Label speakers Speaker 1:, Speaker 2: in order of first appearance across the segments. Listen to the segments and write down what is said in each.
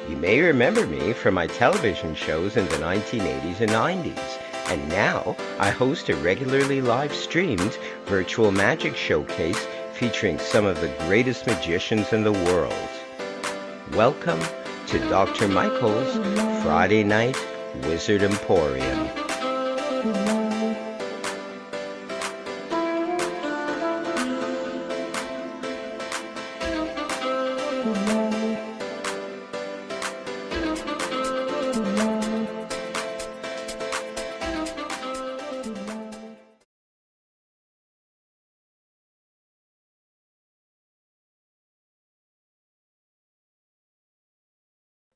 Speaker 1: You may remember me from my television shows in the 1980s and 90s, and now I host a regularly live-streamed virtual magic showcase featuring some of the greatest magicians in the world. Welcome to Dr. Michael's Friday Night Wizard Emporium.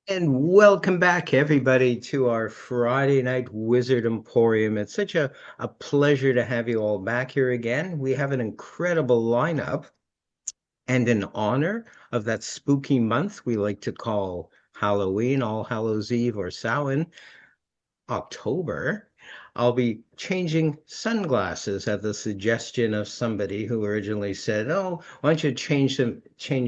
Speaker 1: And welcome back, everybody, to our Friday Night Wizard Emporium. It's such a pleasure to have you all back here again. We have an incredible lineup, and in honor of that spooky month we like to call Halloween, All Hallows Eve, or Samhain, October, I'll be changing sunglasses at the suggestion of somebody who originally said, "Oh, why don't you change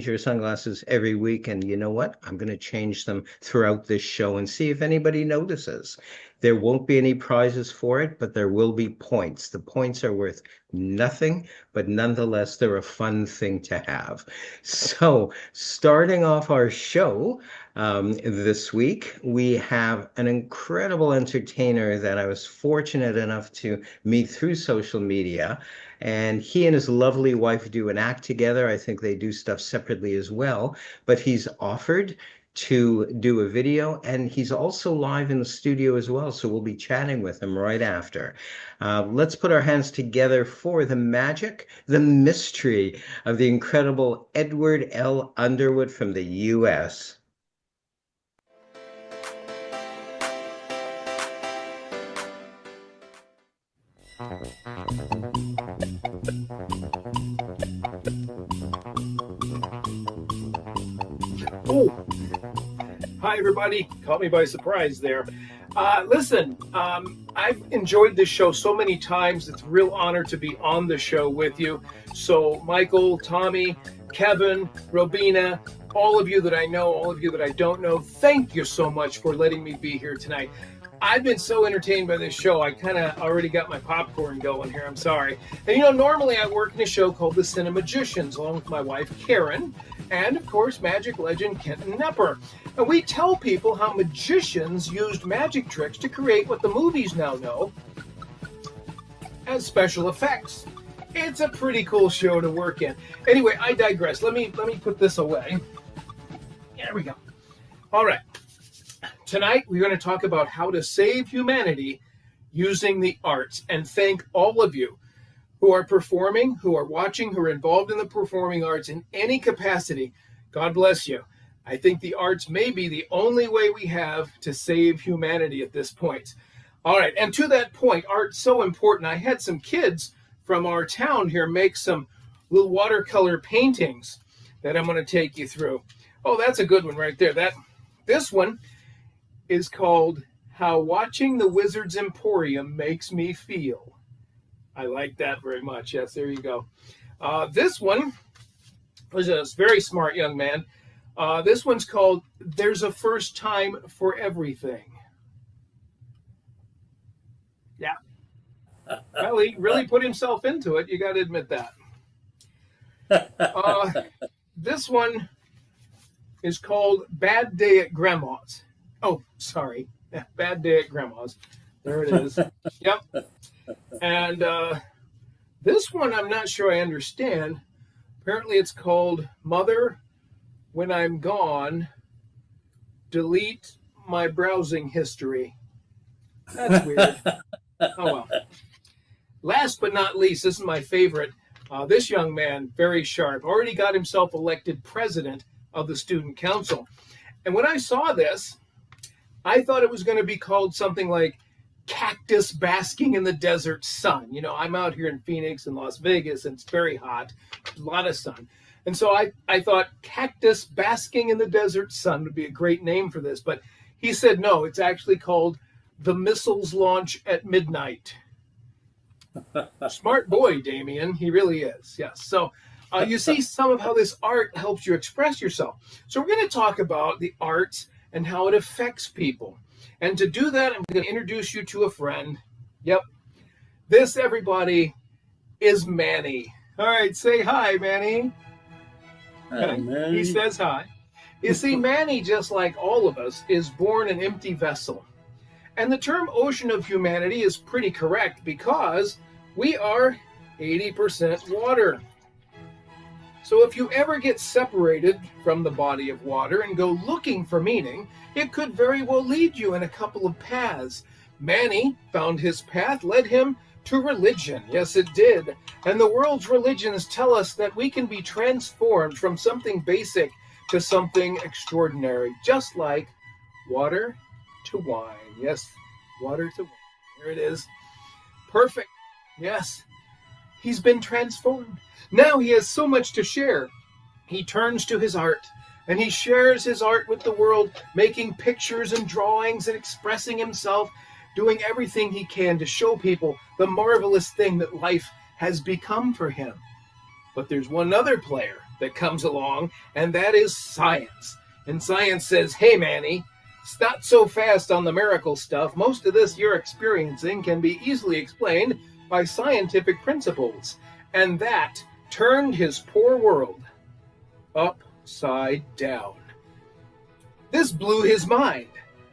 Speaker 1: your sunglasses every week?" And you know what? I'm going to change them throughout this show and see if anybody notices. There won't be any prizes for it, but there will be points. The points are worth nothing, but nonetheless, they're a fun thing to have. So, starting off our show, this week, we have an incredible entertainer that I was fortunate enough to meet through social media. And he and his lovely wife do an act together. I think they do stuff separately as well. But he's offered to do a video, and he's also live in the studio as well. So we'll be chatting with him right after. Let's put our hands together for the magic, the mystery of the incredible Edward L. Underwood from the U.S.
Speaker 2: Oh, hi everybody. Caught me by surprise there. Listen, I've enjoyed this show so many times. It's a real honor to be on the show with you. So Michael, Tommy, Kevin, Robina, all of you that I know, all of you that I don't know, thank you so much for letting me be here tonight. I've been so entertained by this show. I kind of already got my popcorn going here. I'm sorry. And normally I work in a show called The Cinemagicians along with my wife, Karen, and of course, magic legend Kenton Nepper. And we tell people how magicians used magic tricks to create what the movies now know as special effects. It's a pretty cool show to work in. Anyway, I digress. Let me put this away. There we go. All right. Tonight, we're going to talk about how to save humanity using the arts, and thank all of you who are performing, who are watching, who are involved in the performing arts in any capacity. God bless you. I think the arts may be the only way we have to save humanity at this point. All right, and to that point, art's so important. I had some kids from our town here make some little watercolor paintings that I'm going to take you through. Oh, that's a good one right there. This one is called How Watching the Wizard's Emporium Makes Me Feel. I like that very much. Yes, there you go. This one was a very smart young man. This one's called There's a First Time for Everything. Yeah. Well, he really put himself into it. You got to admit that. This one is called Bad Day at Grandma's. Oh, sorry. Bad Day at Grandma's. There it is. Yep. And this one I'm not sure I understand. Apparently it's called Mother, When I'm Gone, Delete My Browsing History. That's weird. Oh, well. Last but not least, this is my favorite. This young man, very sharp, already got himself elected president of the student council. And when I saw this, I thought it was going to be called something like Cactus Basking in the Desert Sun. I'm out here in Phoenix and Las Vegas, and it's very hot, a lot of sun. And so I thought Cactus Basking in the Desert Sun would be a great name for this. But he said, no, it's actually called The Missiles Launch at Midnight. Smart boy, Damien. He really is. Yes. So you see some of how this art helps you express yourself. So we're going to talk about the arts and how it affects people. And to do that, I'm going to introduce you to a friend. Yep. This, everybody, is Manny. All right, say hi, Manny.
Speaker 3: Hi,
Speaker 2: Okay. He
Speaker 3: man.
Speaker 2: says hi. You see, Manny, just like all of us, is born an empty vessel. And the term ocean of humanity is pretty correct because we are 80% water. So if you ever get separated from the body of water and go looking for meaning, it could very well lead you in a couple of paths. Manny found his path led him to religion. Yes, it did. And the world's religions tell us that we can be transformed from something basic to something extraordinary, just like water to wine. Yes, water to wine. Here it is. Perfect. Yes, he's been transformed. Now he has so much to share. He turns to his art, and he shares his art with the world, making pictures and drawings and expressing himself, doing everything he can to show people the marvelous thing that life has become for him. But there's one other player that comes along, and that is science. And science says, hey, Manny, not so fast on the miracle stuff. Most of this you're experiencing can be easily explained by scientific principles. And that turned his poor world upside down. This blew his mind,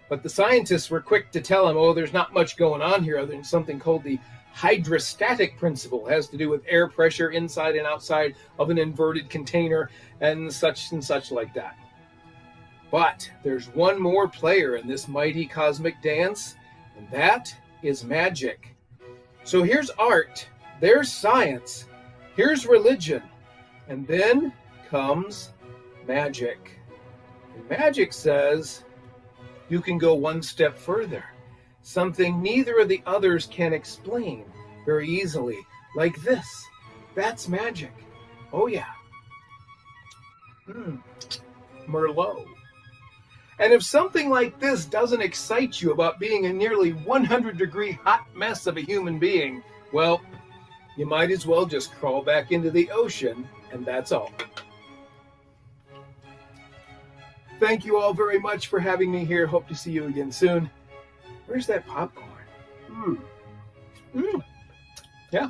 Speaker 2: but the scientists were quick to tell him, oh, there's not much going on here other than something called the hydrostatic principle. It has to do with air pressure inside and outside of an inverted container and such like that. But there's one more player in this mighty cosmic dance, and that is magic. So here's art, there's science, here's religion, and then comes magic. And magic says you can go one step further, something neither of the others can explain very easily, like this. That's magic. Oh yeah. Merlot. And if something like this doesn't excite you about being a nearly 100-degree hot mess of a human being, well, you might as well just crawl back into the ocean, and that's all. Thank you all very much for having me here. Hope to see you again soon. Where's that popcorn? Yeah.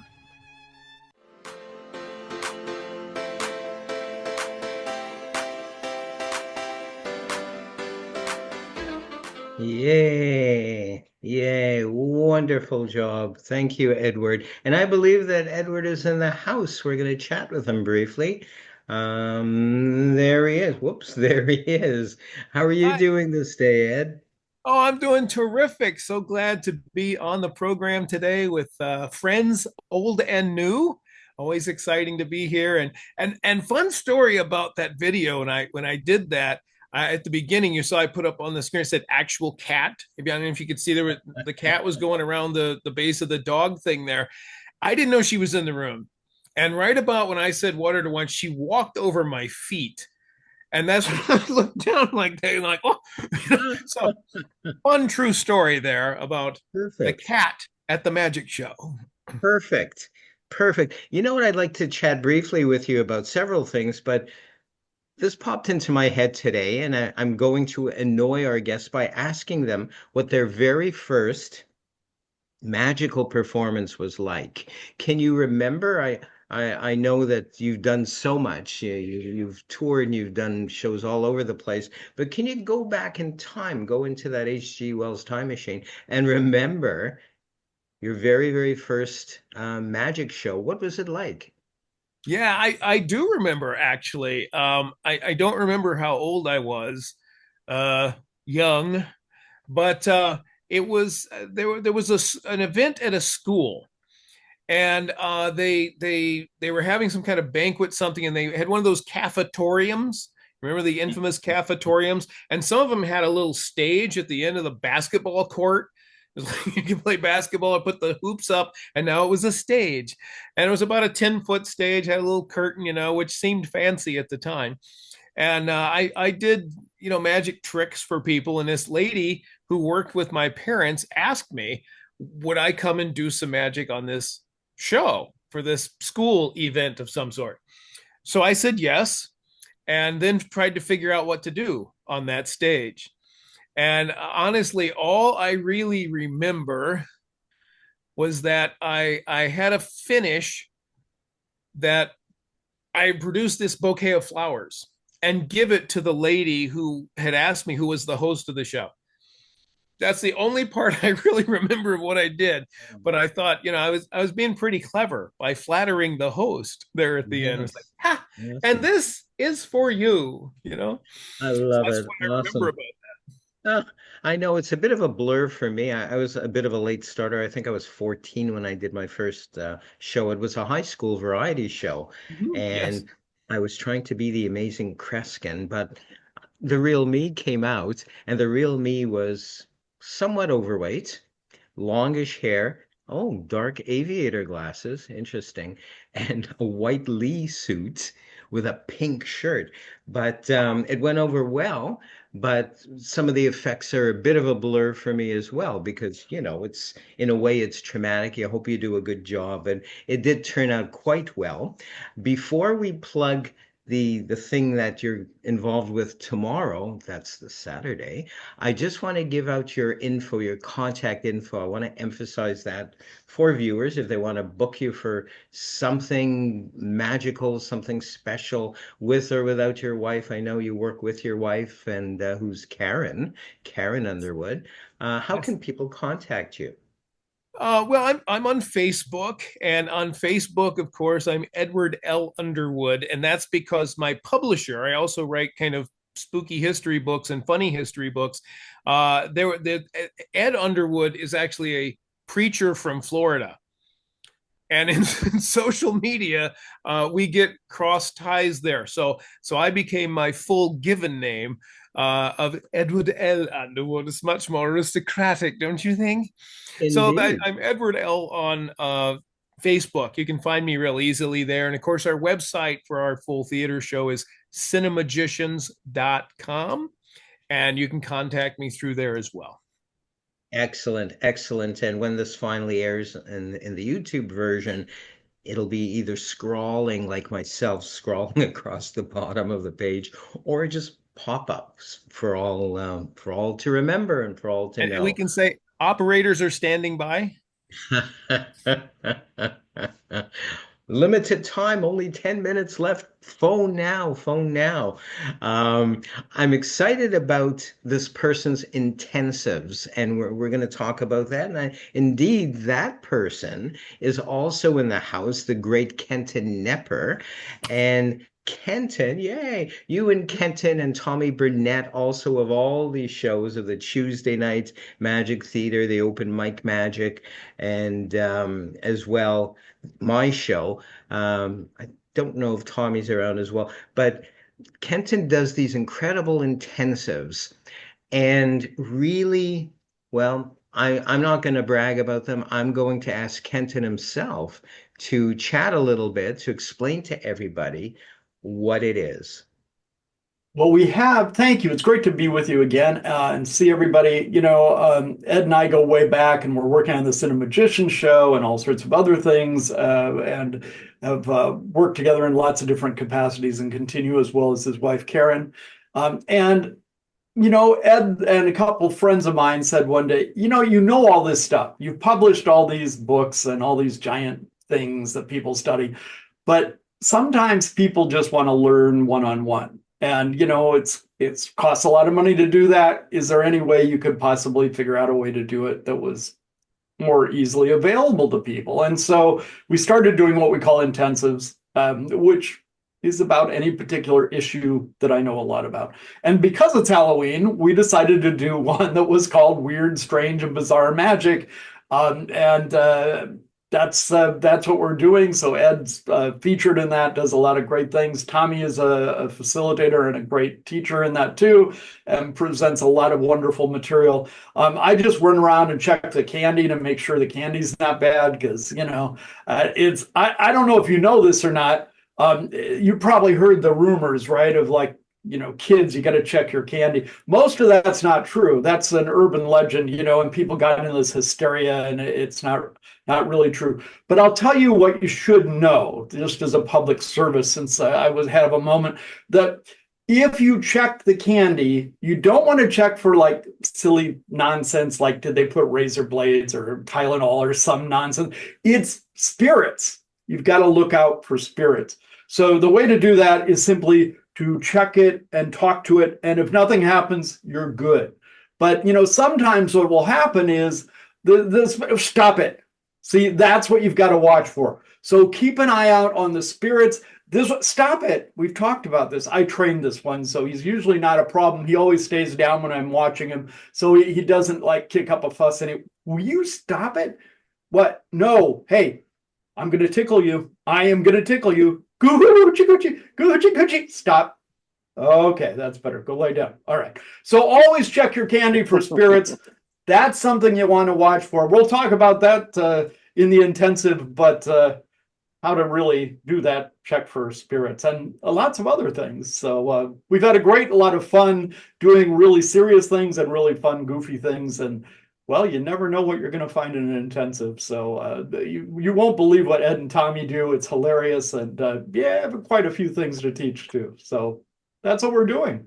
Speaker 1: Yay. Yay. Wonderful job. Thank you, Edward. And I believe that Edward is in the house. We're going to chat with him briefly. There he is. Whoops, there he is. How are you
Speaker 2: Hi.
Speaker 1: doing this day, Ed?
Speaker 2: Oh, I'm doing terrific. So glad to be on the program today with friends old and new. Always exciting to be here. And fun story about that video. When I did that, at the beginning, you saw I put up on the screen, it said actual cat. Maybe I don't know if you could see the cat was going around the base of the dog thing there. I didn't know she was in the room. And right about when I said water to wine, she walked over my feet. And that's when I looked down like that, like, oh, so fun true story there about the
Speaker 1: Perfect.
Speaker 2: cat at the magic show.
Speaker 1: Perfect. Perfect. You know what? I'd like to chat briefly with you about several things, but this popped into my head today, and I'm going to annoy our guests by asking them what their very first magical performance was like. Can you remember? I know that you've done so much. You've toured and you've done shows all over the place, but can you go back in time, go into that H.G. Wells time machine and remember your very, very first magic show? What was it like?
Speaker 2: Yeah, I do remember actually. I don't remember how old I was, young, but it was there was an event at a school, and they were having some kind of banquet something, and they had one of those cafetoriums. Remember the infamous cafetoriums? And some of them had a little stage at the end of the basketball court. It was like you could play basketball and put the hoops up, and now it was a stage. And it was about a 10-foot stage, had a little curtain, which seemed fancy at the time. And I did, magic tricks for people. And this lady who worked with my parents asked me, would I come and do some magic on this show for this school event of some sort? So I said yes, and then tried to figure out what to do on that stage. And honestly, all I really remember was that I had a finish that I produced this bouquet of flowers and give it to the lady who had asked me, who was the host of the show. That's the only part I really remember of what I did. But I thought, I was being pretty clever by flattering the host there at the end. It's like,
Speaker 1: Yes.
Speaker 2: ha, and
Speaker 1: Awesome.
Speaker 2: this is for you.
Speaker 1: I
Speaker 2: So
Speaker 1: love
Speaker 2: that's
Speaker 1: it.
Speaker 2: what I remember
Speaker 1: Awesome.
Speaker 2: about
Speaker 1: Uh, I know it's a bit of a blur for me. I was a bit of a late starter. I think I was 14 when I did my first show. It was a high school variety show,
Speaker 2: that. Mhm. Yes.
Speaker 1: and I was trying to be the amazing Kreskin, but the real me came out, and the real me was somewhat overweight, longish hair. Oh, dark aviator glasses. Interesting. And a white Lee suit with a pink shirt. But it went over well. But some of the effects are a bit of a blur for me as well because, it's in a way it's traumatic. I hope you do a good job. And it did turn out quite well. Before we plug the thing that you're involved with tomorrow, that's the Saturday. I just want to give out your info, your contact info. I want to emphasize that for viewers if they want to book you for something magical, something special with or without your wife. I know you work with your wife and who's Karen Underwood. How
Speaker 2: Yes.
Speaker 1: can people contact you?
Speaker 2: Well, I'm on Facebook, and on Facebook, of course, I'm Edward L. Underwood, and that's because my publisher. I also write kind of spooky history books and funny history books. Ed Underwood is actually a preacher from Florida, and in, in social media, we get cross ties there. So I became my full given name of Edward L. Underwood. It's much more aristocratic, don't you think? So
Speaker 1: Indeed.
Speaker 2: I'm Edward L on Facebook. You can find me real easily there. And of course, our website for our full theater show is cinemagicians.com. And you can contact me through there as well.
Speaker 1: Excellent, excellent. And when this finally airs in the YouTube version, it'll be either scrawling like myself, scrawling across the bottom of the page, or just pop-ups for all to remember and for all to
Speaker 2: And we
Speaker 1: know.
Speaker 2: can say operators are standing by.
Speaker 1: Limited time, only 10 minutes left. Phone now, phone now. I'm excited about this person's intensives, and we're going to talk about that. And indeed, that person is also in the house, the great Kenton Nepper. And Kenton, yay, you and Kenton and Tommy Burnett also of all these shows of the Tuesday night Magic Theater, the open mic magic, and as well my show. I don't know if Tommy's around as well, but Kenton does these incredible intensives and really, well, I'm not going to brag about them. I'm going to ask Kenton himself to chat a little bit, to explain to everybody what it is.
Speaker 3: Well, thank you. It's great to be with you again and see everybody. Ed and I go way back and we're working on the Cinemagician show and all sorts of other things and have worked together in lots of different capacities and continue as well as his wife, Karen. Ed and a couple friends of mine said one day, you know all this stuff. You've published all these books and all these giant things that people study, but sometimes people just want to learn one-on-one. And it's costs a lot of money to do that. Is there any way you could possibly figure out a way to do it that was more easily available to people? And so we started doing what we call intensives, which is about any particular issue that I know a lot about. And because it's Halloween, we decided to do one that was called Weird, Strange, and Bizarre Magic. And that's what we're doing. So Ed's featured in that, does a lot of great things. Tommy is a facilitator and a great teacher in that too, and presents a lot of wonderful material. I just run around and check the candy to make sure the candy's not bad because it's I don't know if you know this or not. You probably heard the rumors, right? Of like, kids, you got to check your candy. Most of that's not true. That's an urban legend, and people got into this hysteria, and it's not really true. But I'll tell you what you should know, just as a public service, since I was have a moment that if you check the candy, you don't want to check for like silly nonsense, like did they put razor blades or Tylenol or some nonsense. It's spirits. You've got to look out for spirits. So the way to do that is simply to check it and talk to it. And if nothing happens, you're good. But sometimes what will happen is stop it. See, that's what you've got to watch for. So keep an eye out on the spirits. Stop it. We've talked about this. I trained this one, so he's usually not a problem. He always stays down when I'm watching him, so he doesn't like kick up a fuss. Will you stop it? What? No. Hey, I'm going to tickle you. I am going to tickle you. Goochie, goochie, goochie, goochie. Stop. Okay, that's better. Go lay down. All right. So always check your candy for spirits. That's something you want to watch for. We'll talk about that in the intensive, but how to really do that, check for spirits, and lots of other things. So we've had a lot of fun doing really serious things and really fun, goofy things. And well, you never know what you're going to find in an intensive. So you won't believe what Ed and Tommy do. It's hilarious. And yeah, quite a few things to teach too. So that's what we're doing.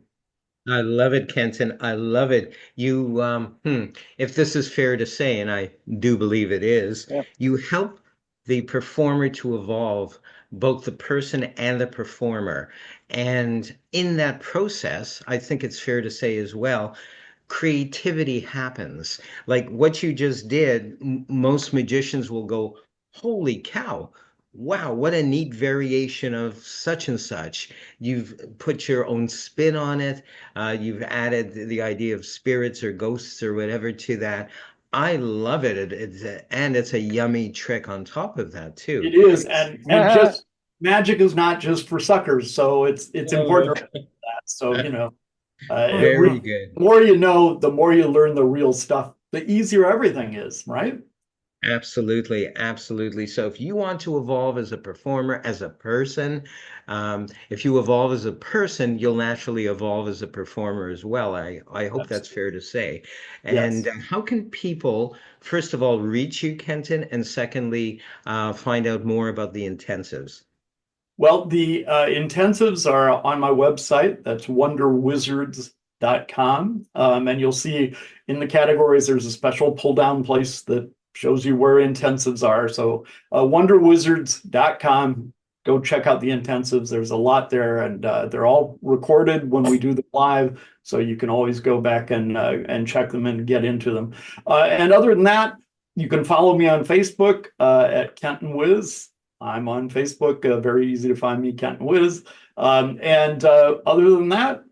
Speaker 1: I love it, Kenton. I love it. If this is fair to say, and I do believe it is,
Speaker 4: Yeah.
Speaker 1: you help the performer to evolve, both the person and the performer. And in that process, I think it's fair to say as well, creativity happens. Like what you just did, most magicians will go, holy cow. Wow, what a neat variation of such and such. You've put your own spin on it. You've added the idea of spirits or ghosts or whatever to that. I love it. And it's a yummy trick on top of that too.
Speaker 3: It is, and we just magic is not just for suckers, so it's important to remember that. So
Speaker 1: Very
Speaker 3: the
Speaker 1: good.
Speaker 3: more you know, the more you learn the real stuff, the easier everything is, right?
Speaker 1: Absolutely, absolutely. So if you want to evolve as a performer, as a person, if you evolve as a person, you'll naturally evolve as a performer as well. I hope that's
Speaker 3: Absolutely.
Speaker 1: fair to say. And
Speaker 3: Yes.
Speaker 1: how can people, first of all, reach you, Kenton, and secondly, find out more about the intensives?
Speaker 3: Well, the intensives are on my website. That's wonderwizards.com. And you'll see in the categories, there's a special pull down place that shows you where intensives are. So wonderwizards.com. Go check out the intensives. There's a lot there, and they're all recorded when we do them live. So you can always go back and check them and get into them. And other than that, you can follow me on Facebook at Kenton Wiz. I'm on Facebook. Very easy to find me, Kenton Wiz. And other than that,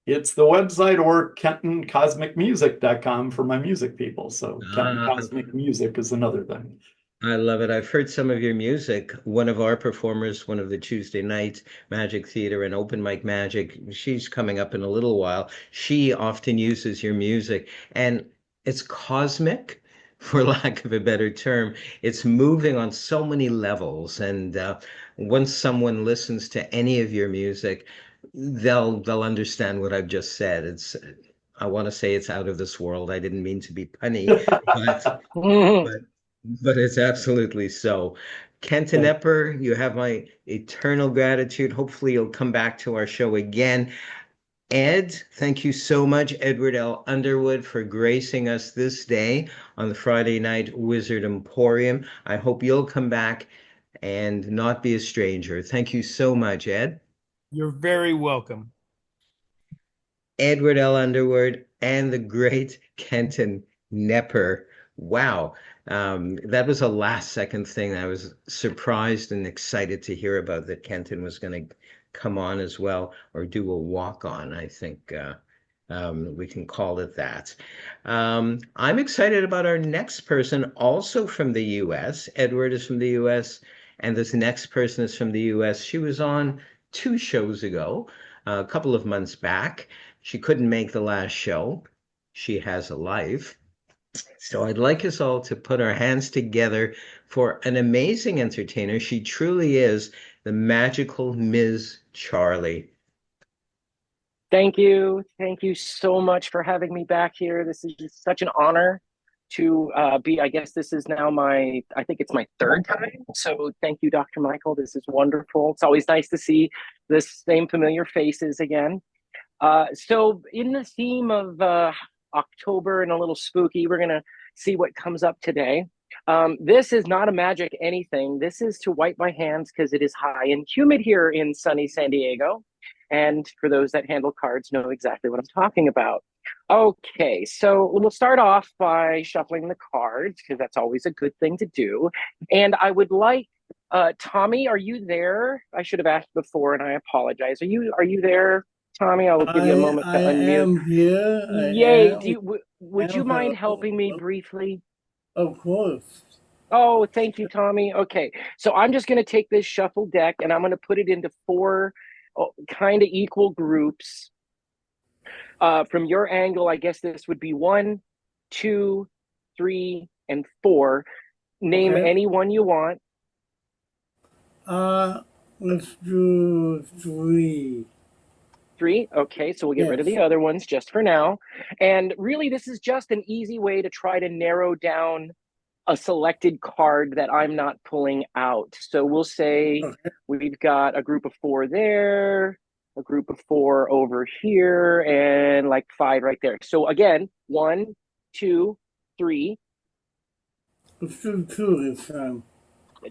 Speaker 3: it's the website or KentonCosmicMusic.com for my music people. So Kenton
Speaker 1: Ah,
Speaker 3: Cosmic Music is another thing.
Speaker 1: I love it. I've heard some of your music. One of our performers, one of the Tuesday night Magic Theater and Open Mic Magic, she's coming up in a little while. She often uses your music, and it's cosmic, for lack of a better term. It's moving on so many levels, and once someone listens to any of your music, they'll understand what I've just said. I want to say it's out of this world. I didn't mean to be punny, but but but it's absolutely so. Kenton
Speaker 3: Thank
Speaker 1: Epper, you have my eternal gratitude. Hopefully, you'll come back to our show again. Ed, thank you so much, Edward L. Underwood, for gracing us this day on the Friday Night Wizard Emporium. I hope you'll come back and not be a stranger. Thank you so much, Ed.
Speaker 2: You're very welcome.
Speaker 1: Edward L. Underwood and the great Kenton Nepper. Wow. That was a last second thing. I was surprised and excited to hear about that Kenton was going to come on as well or do a walk on. I think we can call it that. I'm excited about our next person, also from the US. Edward is from the US, and this next person is from the US. She was on 2 shows ago, a couple of months back. She couldn't make the last show. She has a life. So I'd like us all to put our hands together for an amazing entertainer. She truly is the magical Ms. Charlie.
Speaker 4: Thank you. Thank you so much for having me back here. This is just such an honor to I guess this is now I think it's my third time. So thank you, Dr. Michael. This is wonderful. It's always nice to see the same familiar faces again. So in the theme of October and a little spooky, we're gonna see what comes up today. This is not a magic anything. This is to wipe my hands because it is high and humid here in sunny San Diego. And for those that handle cards, know exactly what I'm talking about. Okay, so we'll start off by shuffling the cards because that's always a good thing to do. And I would like Tommy, are you there? I should have asked before, and I apologize. Are you there, Tommy? I will give you a moment
Speaker 5: I
Speaker 4: to unmute.
Speaker 5: am here.
Speaker 4: Yay!
Speaker 5: I
Speaker 4: Would you
Speaker 5: am
Speaker 4: mind
Speaker 5: available.
Speaker 4: helping me briefly?
Speaker 5: Of course.
Speaker 4: Oh, thank you, Tommy. Okay, so I'm just going to take this shuffle deck and I'm going to put it into four kind of equal groups. From your angle, I guess this would be 1, 2, 3, and 4. Name
Speaker 5: Okay.
Speaker 4: any one you want.
Speaker 5: Let's do 3.
Speaker 4: 3. Okay, so we'll get rid of
Speaker 5: Yes.
Speaker 4: the other ones just for now. And really, this is just an easy way to try to narrow down a selected card that I'm not pulling out. So we'll say
Speaker 5: Okay.
Speaker 4: we've got a group of 4 there, a group of 4 over here, and like 5 right there. So again, 1, 2, 3,
Speaker 5: Let's do 2 this time.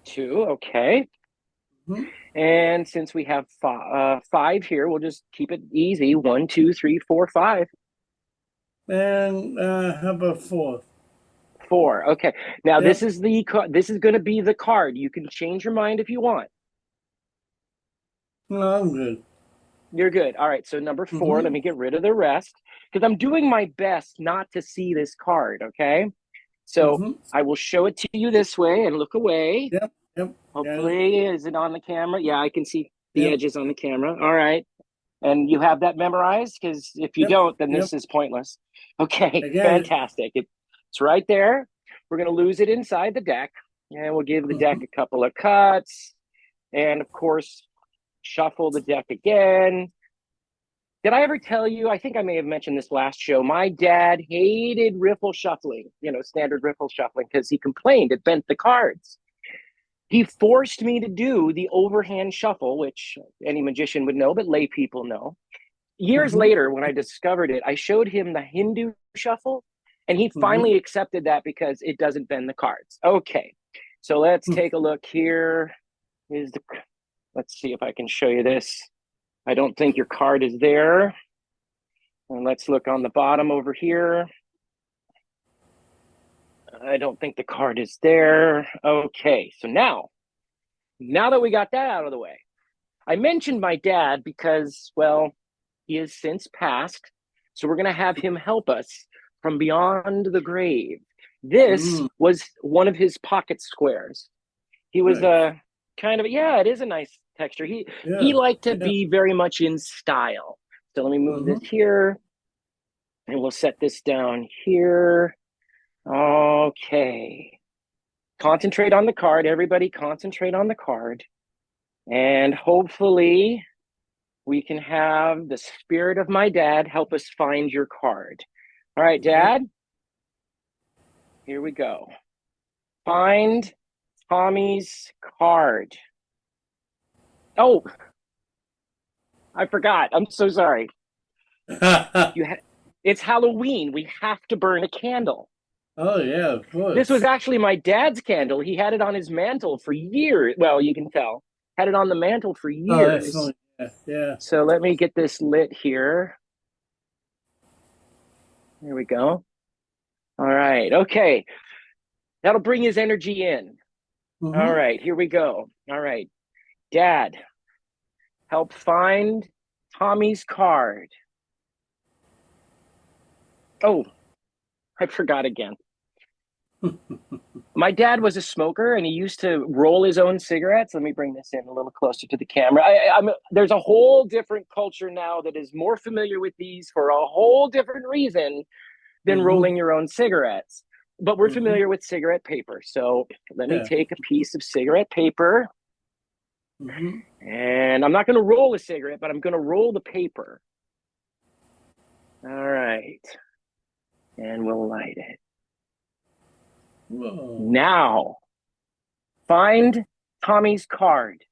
Speaker 4: 2. Okay.
Speaker 5: Hmm.
Speaker 4: And since we have 5 here, we'll just keep it easy. 1, 2, 3, 4, 5.
Speaker 5: And how about 4?
Speaker 4: 4. Okay. Now
Speaker 5: Yep.
Speaker 4: this is going to be the card. You can change your mind if you want.
Speaker 5: No, I'm good.
Speaker 4: You're good. All right. So number 4, let me get rid of the rest because I'm doing my best not to see this card. Okay. So I will show it to you this way and look away.
Speaker 5: Yep. Yep.
Speaker 4: Hopefully, is it on the camera? Yeah, I can see the
Speaker 5: Yep.
Speaker 4: edges on the camera. All right. And you have that memorized? Because if you
Speaker 5: Yep.
Speaker 4: don't, then
Speaker 5: Yep.
Speaker 4: this is pointless. Okay.
Speaker 5: I got it.
Speaker 4: Fantastic. It's right there. We're going to lose it inside the deck. And we'll give the deck a couple of cuts. And of course, shuffle the deck again. Did I ever tell you? I think I may have mentioned this last show. My dad hated riffle shuffling, standard riffle shuffling, because he complained it bent the cards. He forced me to do the overhand shuffle, which any magician would know, but lay people know. Years later, when I discovered it, I showed him the Hindu shuffle, and he finally accepted that because it doesn't bend the cards. Okay, so let's take a look here. Let's see if I can show you this. I don't think your card is there. And let's look on the bottom over here. I don't think the card is there. Okay, so now that we got that out of the way, I mentioned my dad because, well, he has since passed. So we're going to have him help us from beyond the grave. This was one of his pocket squares. He was kind of, it is a nice texture. He liked to be very much in style. So let me move this here, and we'll set this down here. Okay. Concentrate on the card. Everybody concentrate on the card. And hopefully we can have the spirit of my dad help us find your card. All right, Dad. Here we go. Find Tommy's card. Oh, I forgot. I'm so sorry. It's Halloween. We have to burn a candle.
Speaker 5: Oh, yeah, of course.
Speaker 4: This was actually my dad's candle. He had it on his mantle for years. Well, you can tell. Had it on the mantle for years.
Speaker 5: Oh, yeah.
Speaker 4: So let me get this lit here. There we go. All right. Okay. That'll bring his energy in. All right. Here we go. All right. Dad, help find Tommy's card. Oh, I forgot again. My dad was a smoker, and he used to roll his own cigarettes. Let me bring this in a little closer to the camera. There's a whole different culture now that is more familiar with these for a whole different reason than rolling your own cigarettes. But we're familiar with cigarette paper. So let me take a piece of cigarette paper. And I'm not going to roll a cigarette, but I'm going to roll the paper. All right. And we'll light it.
Speaker 5: Whoa.
Speaker 4: Now, find Tommy's card.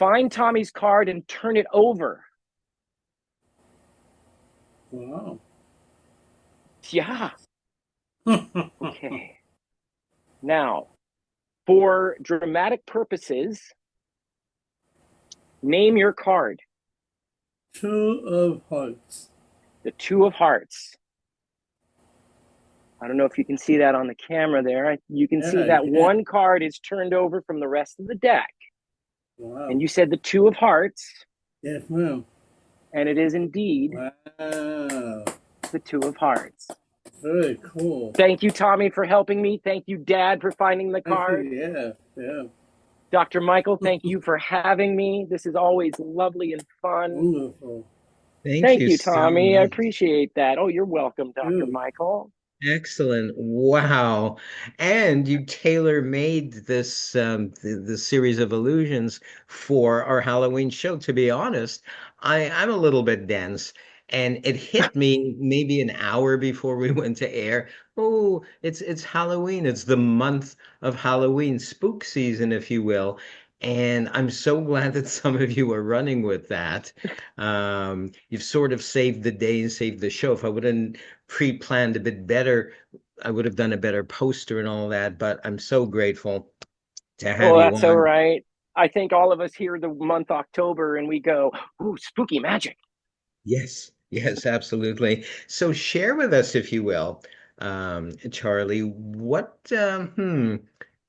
Speaker 4: Find Tommy's card and turn it over.
Speaker 5: Wow.
Speaker 4: Yeah. Okay. Now, for dramatic purposes, name your card.
Speaker 5: Two of Hearts.
Speaker 4: The Two of Hearts. I don't know if you can see that on the camera there. You can see
Speaker 5: Yeah,
Speaker 4: that
Speaker 5: yeah.
Speaker 4: one card is turned over from the rest of the deck.
Speaker 5: Wow.
Speaker 4: And you said the Two of Hearts,
Speaker 5: Yes, ma'am.
Speaker 4: and it is indeed
Speaker 5: Wow.
Speaker 4: the Two of Hearts.
Speaker 5: Very cool.
Speaker 4: Thank you, Tommy, for helping me. Thank you, Dad, for finding the card.
Speaker 5: Yeah, yeah.
Speaker 4: Dr. Michael, thank you for having me. This is always lovely and fun.
Speaker 5: Wonderful.
Speaker 1: Thank
Speaker 4: Thank
Speaker 1: you
Speaker 4: you,
Speaker 1: so
Speaker 4: Tommy. I
Speaker 1: much.
Speaker 4: appreciate that. Oh, you're welcome, Dr.
Speaker 5: Dude.
Speaker 4: Michael.
Speaker 1: Excellent. Wow. And you tailor-made this the series of illusions for our Halloween show. To be honest, I'm a little bit dense, and it hit me maybe an hour before we went to air. Oh, it's Halloween. It's the month of Halloween, spook season, if you will. And I'm so glad that some of you are running with that. You've sort of saved the day and saved the show. If I wouldn't pre-planned a bit better, I would have done a better poster and all that, but I'm so grateful to have
Speaker 4: Oh,
Speaker 1: you
Speaker 4: that's all
Speaker 1: on.
Speaker 4: right. I think all of us hear the month October and we go, ooh, spooky magic.
Speaker 1: Yes, yes, absolutely. So share with us, if you will, Charlie,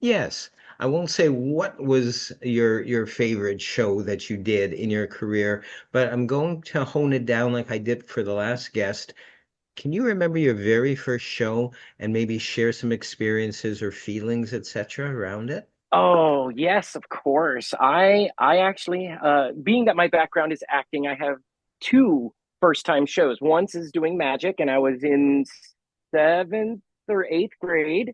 Speaker 1: yes, I won't say what was your favorite show that you did in your career, but I'm going to hone it down like I did for the last guest. Can you remember your very first show and maybe share some experiences or feelings, etc., around it?
Speaker 4: Oh, yes, of course. I actually being that my background is acting, I have two first time shows. Once is doing magic, and I was in seventh or eighth grade,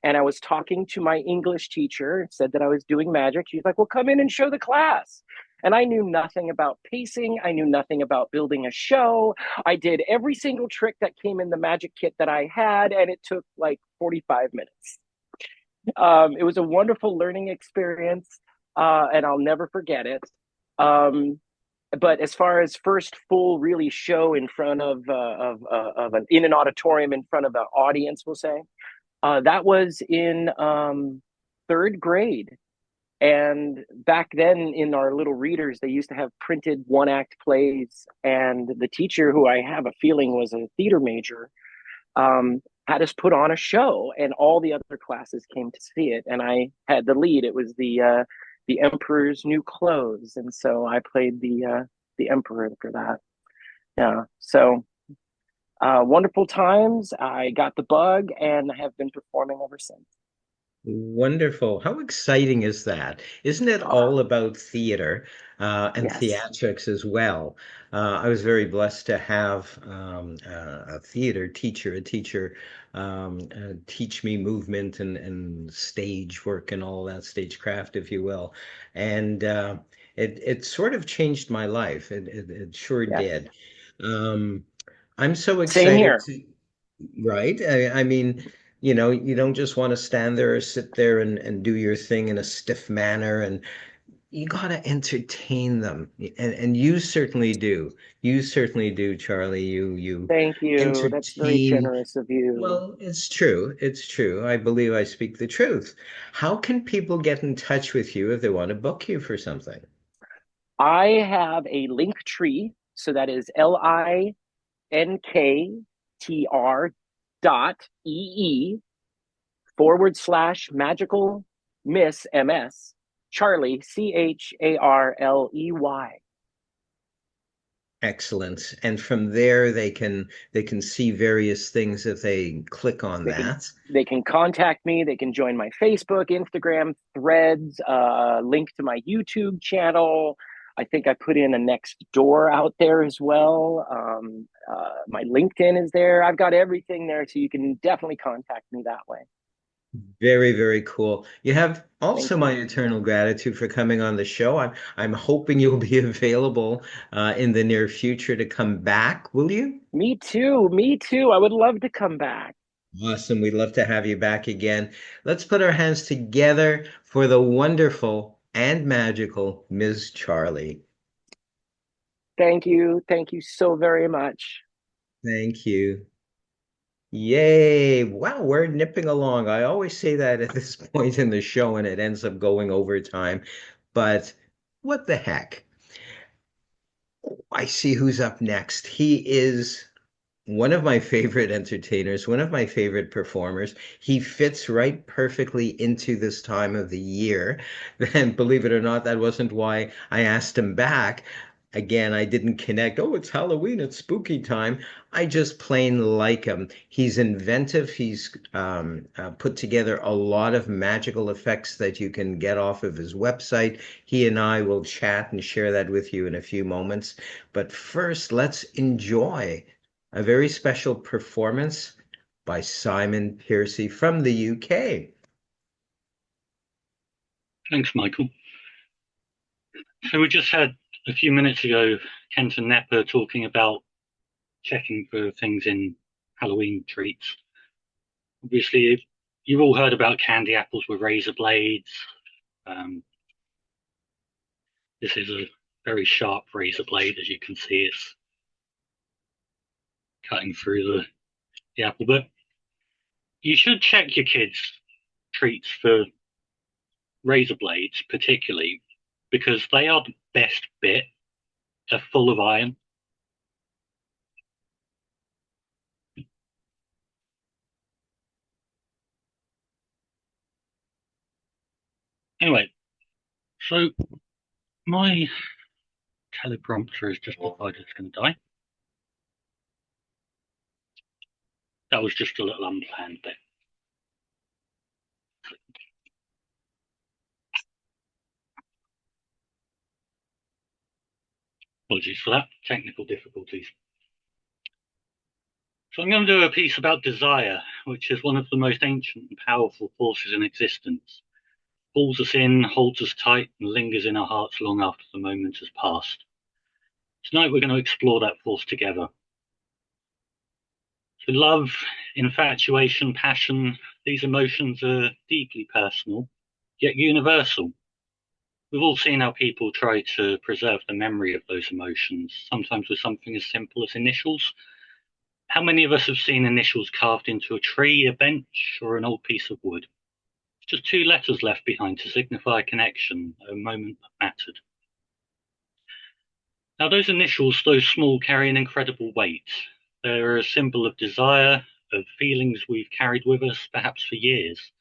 Speaker 4: and I was talking to my English teacher, said that I was doing magic. She's like, "Well, come in and show the class." And I knew nothing about pacing. I knew nothing about building a show. I did every single trick that came in the magic kit that I had, and it took like 45 minutes. It was a wonderful learning experience, and I'll never forget it. Um, but as far as first full really show in front of an in an auditorium in front of an audience, we'll say that was in third grade. And back then, in our little readers, they used to have printed one act plays. And the teacher, who I have a feeling was a theater major, had us put on a show, and all the other classes came to see it. And I had the lead. It was the Emperor's New Clothes, and so I played the Emperor for that. Yeah, so wonderful times. I got the bug, and I have been performing ever since.
Speaker 1: Wonderful. How exciting is that? Isn't it
Speaker 4: Oh,
Speaker 1: all about theater and
Speaker 4: yes,
Speaker 1: theatrics as well? I was very blessed to have a theater teacher, teach me movement and stage work and all that stagecraft, if you will. And it sort of changed my life. It sure
Speaker 4: yes.
Speaker 1: did. Um, I'm so
Speaker 4: Same
Speaker 1: excited
Speaker 4: here.
Speaker 1: to. Right. I mean, you don't just want to stand there or sit there and do your thing in a stiff manner, and you got to entertain them. And you certainly do. You certainly do, Charlie. You
Speaker 4: Thank you. That's very
Speaker 1: entertain.
Speaker 4: generous of you.
Speaker 1: Well, it's true. It's true. I believe I speak the truth. How can people get in touch with you if they want to book you for something?
Speaker 4: I have a link tree, so that is linktr.ee / Miss MS Charlie Charley.
Speaker 1: Excellent. And from there they can see various things if they click on
Speaker 4: They can
Speaker 1: that.
Speaker 4: they can contact me. They can join my Facebook, Instagram, Threads, link to my YouTube channel. I think I put in a next door out there as well. My LinkedIn is there. I've got everything there, so you can definitely contact me that way.
Speaker 1: Very, very cool. You have
Speaker 4: Thank
Speaker 1: also my
Speaker 4: you.
Speaker 1: eternal gratitude for coming on the show. I'm hoping you'll be available in the near future to come back, will you?
Speaker 4: Me too. Me too. I would love to come back.
Speaker 1: Awesome. We'd love to have you back again. Let's put our hands together for the wonderful and magical Ms. Charlie.
Speaker 4: Thank you. Thank you so very much.
Speaker 1: Thank you. Yay. Wow, we're nipping along. I always say that at this point in the show and it ends up going over time. But what the heck? I see who's up next. He is one of my favorite entertainers, one of my favorite performers. He fits right perfectly into this time of the year. And believe it or not, that wasn't why I asked him back. Again, I didn't connect. Oh, it's Halloween, it's spooky time. I just plain like him. He's inventive. He's put together a lot of magical effects that you can get off of his website. He and I will chat and share that with you in a few moments. But first, let's enjoy a very special performance by Simon Piercy from the UK.
Speaker 6: Thanks, Michael. So we just had a few minutes ago Kent and Nepper talking about checking for things in Halloween treats. Obviously, you've all heard about candy apples with razor blades. This is a very sharp razor blade, as you can see. It's cutting through the apple. But you should check your kids' treats for razor blades, particularly, because they are the best bit. They're full of iron. Anyway, so my teleprompter has just decided it's going to die. That was just a little unplanned bit. Apologies for that, technical difficulties. So I'm going to do a piece about desire, which is one of the most ancient and powerful forces in existence. Pulls us in, holds us tight, and lingers in our hearts long after the moment has passed. Tonight we're going to explore that force together. So love, infatuation, passion, these emotions are deeply personal, yet universal. We've all seen how people try to preserve the memory of those emotions, sometimes with something as simple as initials. How many of us have seen initials carved into a tree, a bench, or an old piece of wood? Just two letters left behind to signify a connection, a moment that mattered. Now, those initials, though small, carry an incredible weight. They're a symbol of desire, of feelings we've carried with us, perhaps for years.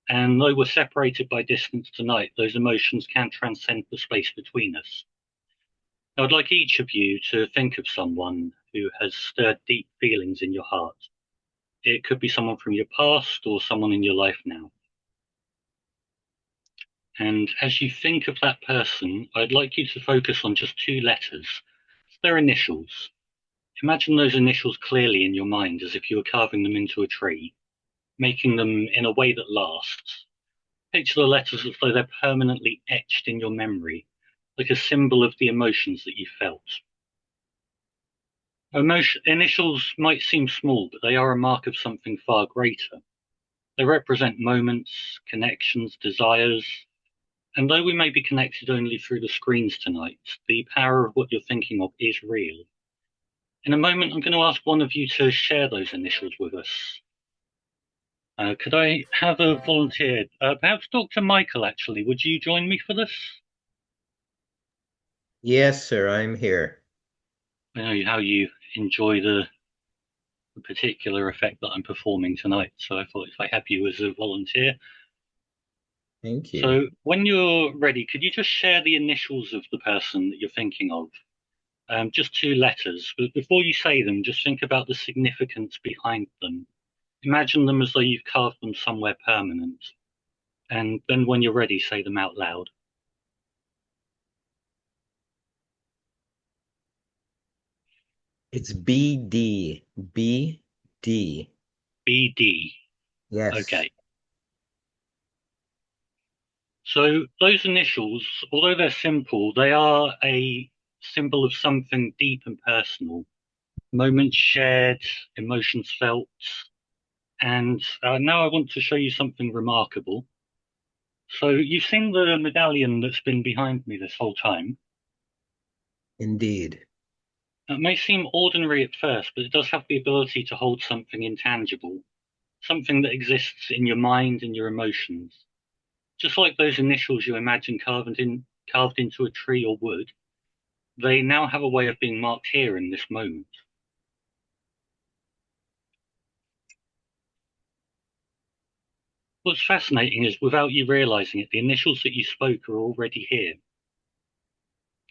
Speaker 6: And though we're separated by distance tonight, those emotions can transcend the space between us. Now, I'd like each of you to think of someone who has stirred deep feelings in your heart. It could be someone from your past or someone in your life now. And as you think of that person, I'd like you to focus on just two letters. Their initials. Imagine those initials clearly in your mind as if you were carving them into a tree, making them in a way that lasts. Picture the letters as though they're permanently etched in your memory, like a symbol of the emotions that you felt. Initials might seem small, but they are a mark of something far greater. They represent moments, connections, desires, and though we may be connected only through the screens tonight, the power of what you're thinking of is real. In a moment, I'm going to ask one of you to share those initials with us. Could I have a volunteer? Perhaps Dr. Michael, actually. Would you join me for this?
Speaker 1: Yes, sir, I'm here.
Speaker 6: I know how you enjoy the particular effect that I'm performing tonight, so I thought if I have you as a volunteer.
Speaker 1: Thank you.
Speaker 6: So when you're ready, could you just share the initials of the person that you're thinking of? Just two letters, but before you say them, just think about the significance behind them. Imagine them as though you've carved them somewhere permanent. And then when you're ready, say them out loud.
Speaker 1: It's BD. BD.
Speaker 6: BD.
Speaker 1: Yes.
Speaker 6: Okay. So those initials, although they're simple, they are a symbol of something deep and personal. Moments shared, emotions felt. And now I want to show you something remarkable. So you've seen the medallion that's been behind me this whole time.
Speaker 1: Indeed.
Speaker 6: It may seem ordinary at first, but it does have the ability to hold something intangible, something that exists in your mind and your emotions. Just like those initials you imagine carved into a tree or wood, they now have a way of being marked here in this moment. What's fascinating is, without you realizing it, the initials that you spoke are already here.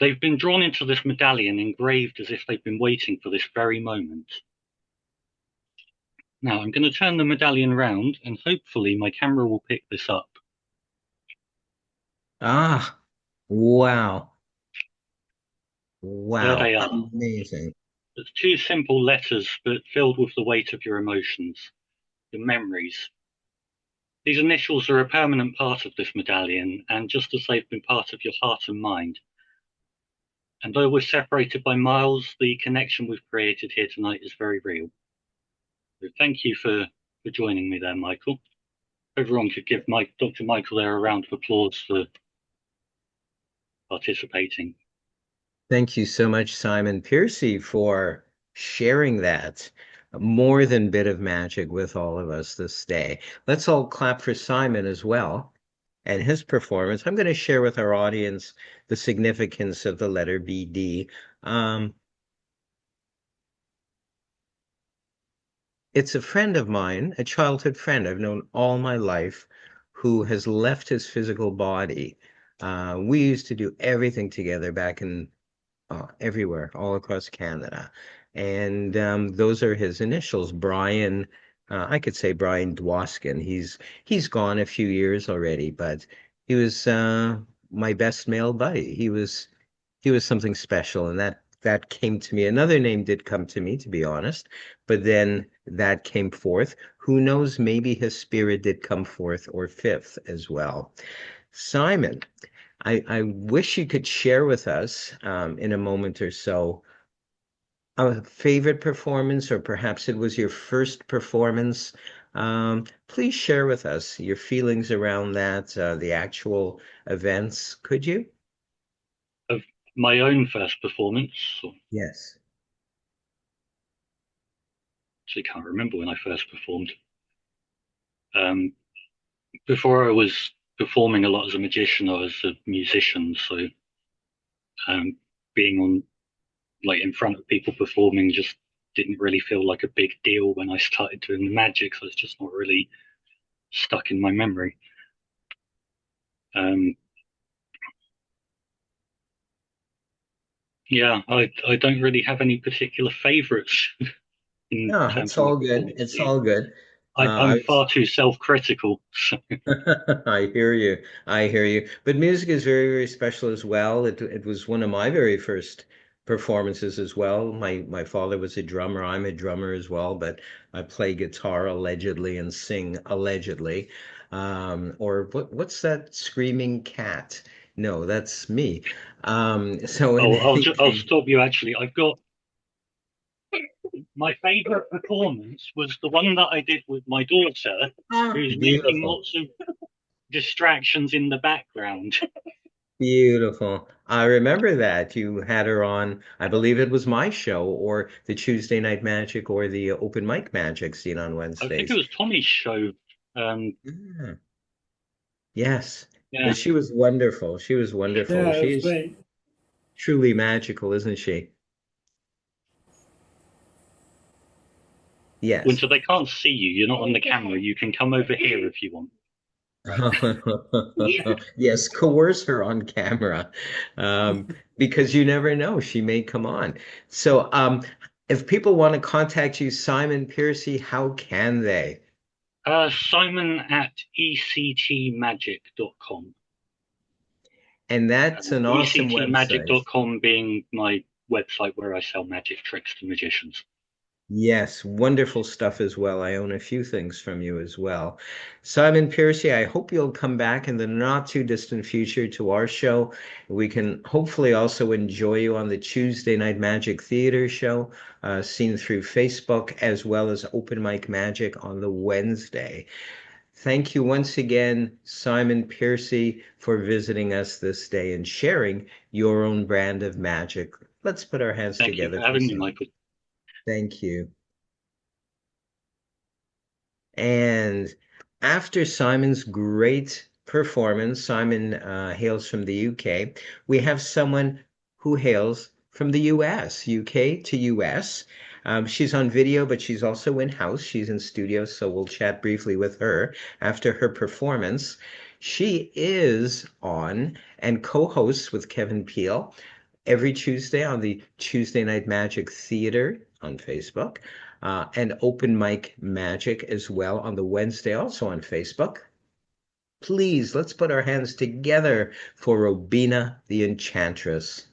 Speaker 6: They've been drawn into this medallion, engraved as if they've been waiting for this very moment. Now I'm going to turn the medallion round, and hopefully my camera will pick this up.
Speaker 1: Ah, wow.
Speaker 6: There
Speaker 1: Wow.
Speaker 6: they are.
Speaker 1: Amazing.
Speaker 6: It's two simple letters, but filled with the weight of your emotions, your memories. These initials are a permanent part of this medallion, and just as they've been part of your heart and mind. And though we're separated by miles, the connection we've created here tonight is very real. So thank you for joining me there, Michael. Everyone could give Dr. Michael there a round of applause for participating.
Speaker 1: Thank you so much, Simon Piercy, for sharing that more than bit of magic with all of us this day. Let's all clap for Simon as well and his performance. I'm going to share with our audience the significance of the letter BD. It's a friend of mine, a childhood friend I've known all my life, who has left his physical body. We used to do everything together back in everywhere, all across Canada. And those are his initials, Brian. I could say Brian Dwoskin. He's gone a few years already, but he was my best male buddy. He was something special, and that came to me. Another name did come to me, to be honest, but then that came forth. Who knows? Maybe his spirit did come forth, or fifth as well. Simon, I wish you could share with us in a moment or so a favorite performance, or perhaps it was your first performance. Please share with us your feelings around that, the actual events, could you?
Speaker 6: Of my own first performance,
Speaker 1: Yes.
Speaker 6: actually can't remember when I first performed. Um, Before I was performing a lot as a magician, I was a musician, so um, being on like in front of people performing just didn't really feel like a big deal when I started doing the magic, so it's just not really stuck in my memory. Um, yeah, I don't really have any particular favorites in
Speaker 1: No,
Speaker 6: terms
Speaker 1: it's
Speaker 6: of my
Speaker 1: all good. It's
Speaker 6: performances.
Speaker 1: all good.
Speaker 6: I'm far too self-critical. So,
Speaker 1: I hear you. I hear you. But music is very, very special as well. It was one of my very first performances as well. My father was a drummer. I'm a drummer as well, but I play guitar allegedly and sing allegedly. Or what's that screaming cat? No, that's me. So in
Speaker 6: oh,
Speaker 1: any
Speaker 6: I'll
Speaker 1: case,
Speaker 6: stop you. Actually, I've got my favorite performance was the one that I did with my daughter, who's making
Speaker 1: beautiful.
Speaker 6: lots of distractions in the background.
Speaker 1: Beautiful. I remember that you had her on, I believe it was my show or the Tuesday Night Magic or the Open Mic Magic seen on
Speaker 6: I think it
Speaker 1: Wednesdays.
Speaker 6: was Tommy's show.
Speaker 1: Yeah. Yes.
Speaker 6: Yeah,
Speaker 1: But she was wonderful. She was wonderful.
Speaker 5: Yeah, it was
Speaker 1: She's
Speaker 5: great.
Speaker 1: truly magical, isn't she? Yes.
Speaker 6: Winter, they can't see you. You're not on the camera. You can come over here if you want.
Speaker 1: Yes, coerce her on camera, um, because you never know, she may come on. So, if people want to contact you, Simon Piercy, how can they?
Speaker 6: Simon at ectmagic.com.
Speaker 1: And that's an awesome website.
Speaker 6: ectmagic.com being my website where I sell magic tricks to magicians.
Speaker 1: Yes, wonderful stuff as well. I own a few things from you as well. Simon Piercy, I hope you'll come back in the not too distant future to our show. We can hopefully also enjoy you on the Tuesday Night Magic Theater show, seen through Facebook, as well as Open Mic Magic on the Wednesday. Thank you once again, Simon Piercy, for visiting us this day and sharing your own brand of magic. Let's put our hands
Speaker 6: Thank you
Speaker 1: together
Speaker 6: for
Speaker 1: for
Speaker 6: having me,
Speaker 1: Simon.
Speaker 6: Michael.
Speaker 1: Thank you. And after Simon's great performance, Simon hails from the UK. We have someone who hails from the US, UK to US. She's on video, but she's also in house. She's in studio, so we'll chat briefly with her after her performance. She is on and co-hosts with Kevin Peele every Tuesday on the Tuesday Night Magic Theater on Facebook, and Open Mic Magic as well on the Wednesday, also on Facebook. Please, let's put our hands together for Robina the Enchantress.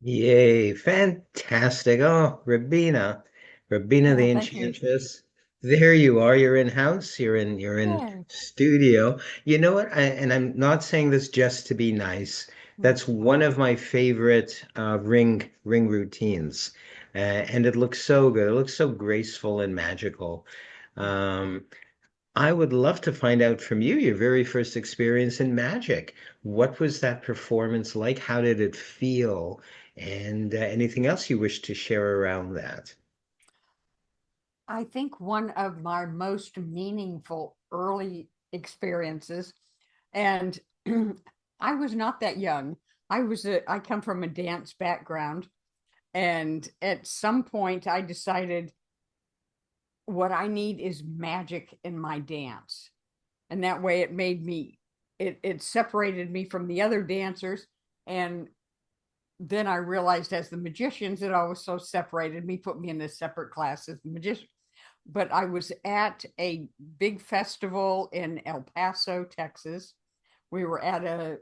Speaker 1: Yay, fantastic. Oh, Rabina
Speaker 7: Yeah,
Speaker 1: the
Speaker 7: thank you.
Speaker 1: Enchantress. There you are. You're in house. You're in
Speaker 7: Yay.
Speaker 1: studio. You know what? And I'm not saying this just to be nice.
Speaker 7: Mm.
Speaker 1: That's one of my favorite ring routines. And it looks so good. It looks so graceful and magical. Um, I would love to find out from you your very first experience in magic. What was that performance like? How did it feel? And anything else you wish to share around that?
Speaker 7: I think one of my most meaningful early experiences, and I was not that young. I come from a dance background, and at some point I decided what I need is magic in my dance. And that way it separated me from the other dancers. And then I realized as the magicians, it also separated me, put me in a separate class as the magician. But I was at a big festival in El Paso, Texas. We were at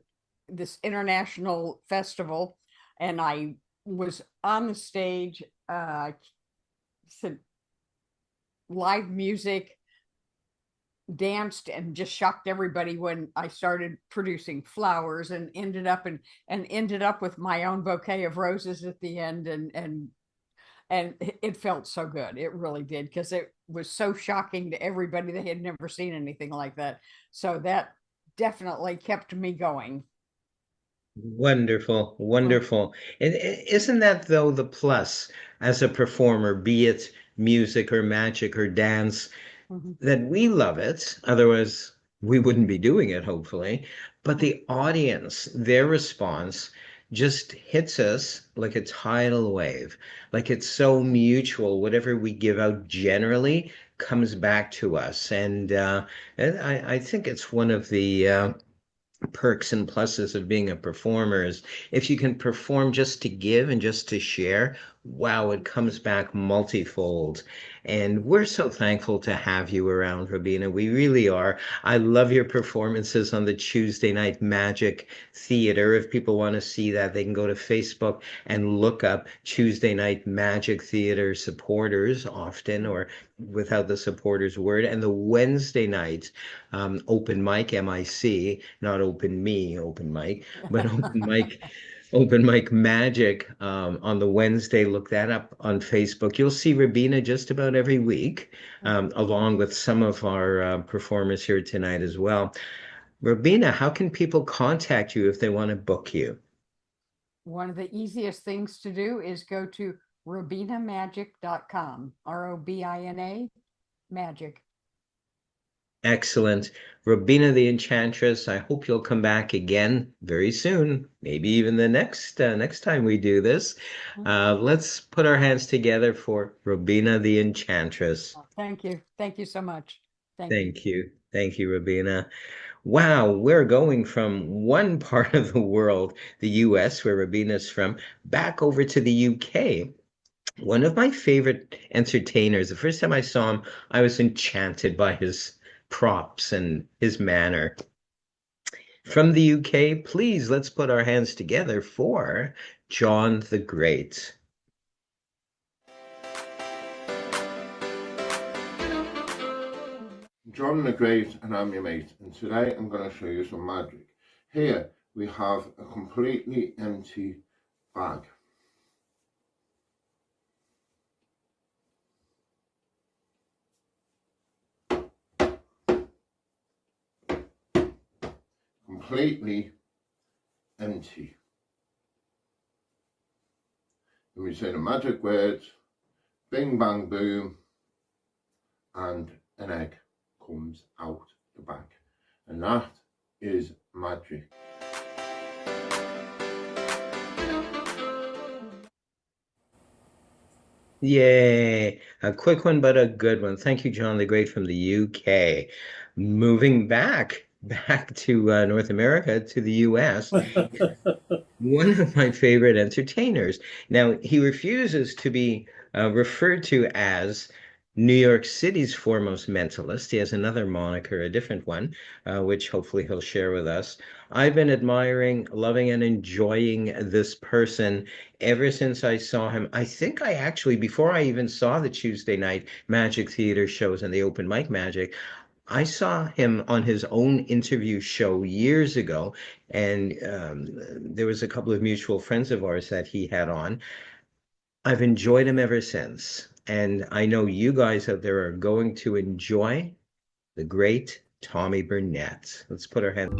Speaker 7: this international festival, and I was on the stage. Said live music, danced and just shocked everybody when I started producing flowers and ended up with my own bouquet of roses at the end, and it felt so good. It really did, because it was so shocking to everybody. They had never seen anything like that. So that definitely kept me going.
Speaker 1: Wonderful,
Speaker 7: Mm.
Speaker 1: wonderful. And isn't that though the plus as a performer, be it music or magic or dance?
Speaker 7: Mhm.
Speaker 1: That we love it, otherwise we wouldn't be doing it, hopefully. But the audience, their response just hits us like a tidal wave, like it's so mutual. Whatever we give out generally comes back to us. And I think it's one of the perks and pluses of being a performer is if you can perform just to give and just to share, wow, it comes back multifold. And we're so thankful to have you around, Robina. We really are. I love your performances on the Tuesday Night Magic Theater. If people want to see that, they can go to Facebook and look up Tuesday Night Magic Theater supporters often, or without the supporters word, and the Wednesday night open mic, MIC, not open mic, but open mic magic on the Wednesday. Look that up on Facebook. You'll see Rabina just about every week, along with some of our performers here tonight as well. Rabina, how can people contact you if they want to book you?
Speaker 7: One of the easiest things to do is go to robinamagic.com, ROBINA magic.
Speaker 1: Excellent. Robina the Enchantress, I hope you'll come back again very soon, maybe even the next time we do this. Let's put our hands together for Robina the Enchantress.
Speaker 7: Thank you. Thank you so much. Thank you.
Speaker 1: Thank you. Thank you, Robina. Wow, we're going from one part of the world, the US, where Robina's from, back over to the UK. One of my favorite entertainers, the first time I saw him, I was enchanted by his props and his manner. From the UK, please let's put our hands together for John the Great.
Speaker 8: John the Great and I'm your mate, and today I'm going to show you some magic. Here we have a completely empty bag. Completely empty. And we say the magic words, bing bang boom, and an egg comes out the bag. And that is magic.
Speaker 1: Yay! A quick one, but a good one. Thank you, John the Great from the UK. Moving back to North America, to the US, one of my favorite entertainers. Now, he refuses to be referred to as New York City's foremost mentalist. He has another moniker, a different one, which hopefully he'll share with us. I've been admiring, loving, and enjoying this person ever since I saw him. I think I actually, before I even saw the Tuesday night Magic Theater shows and the open mic magic, I saw him on his own interview show years ago, and there was a couple of mutual friends of ours that he had on. I've enjoyed him ever since, and I know you guys out there are going to enjoy the great Tommy Burnett. Let's put our hands.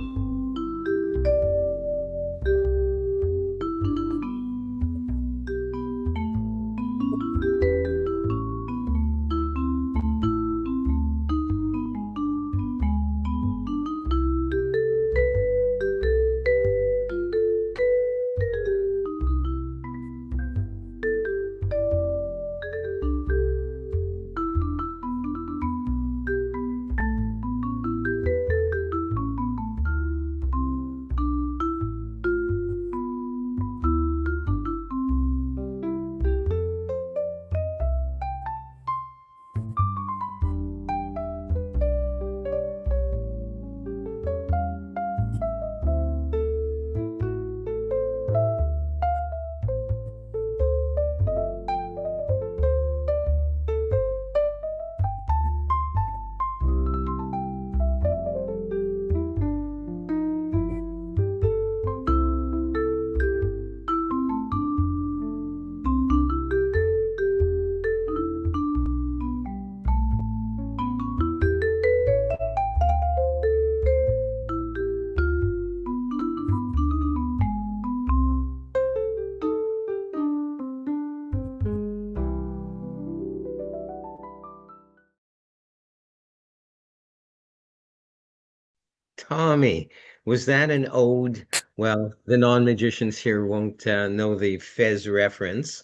Speaker 1: Tommy, was that an ode? Well, the non-magicians here won't know the Fez reference,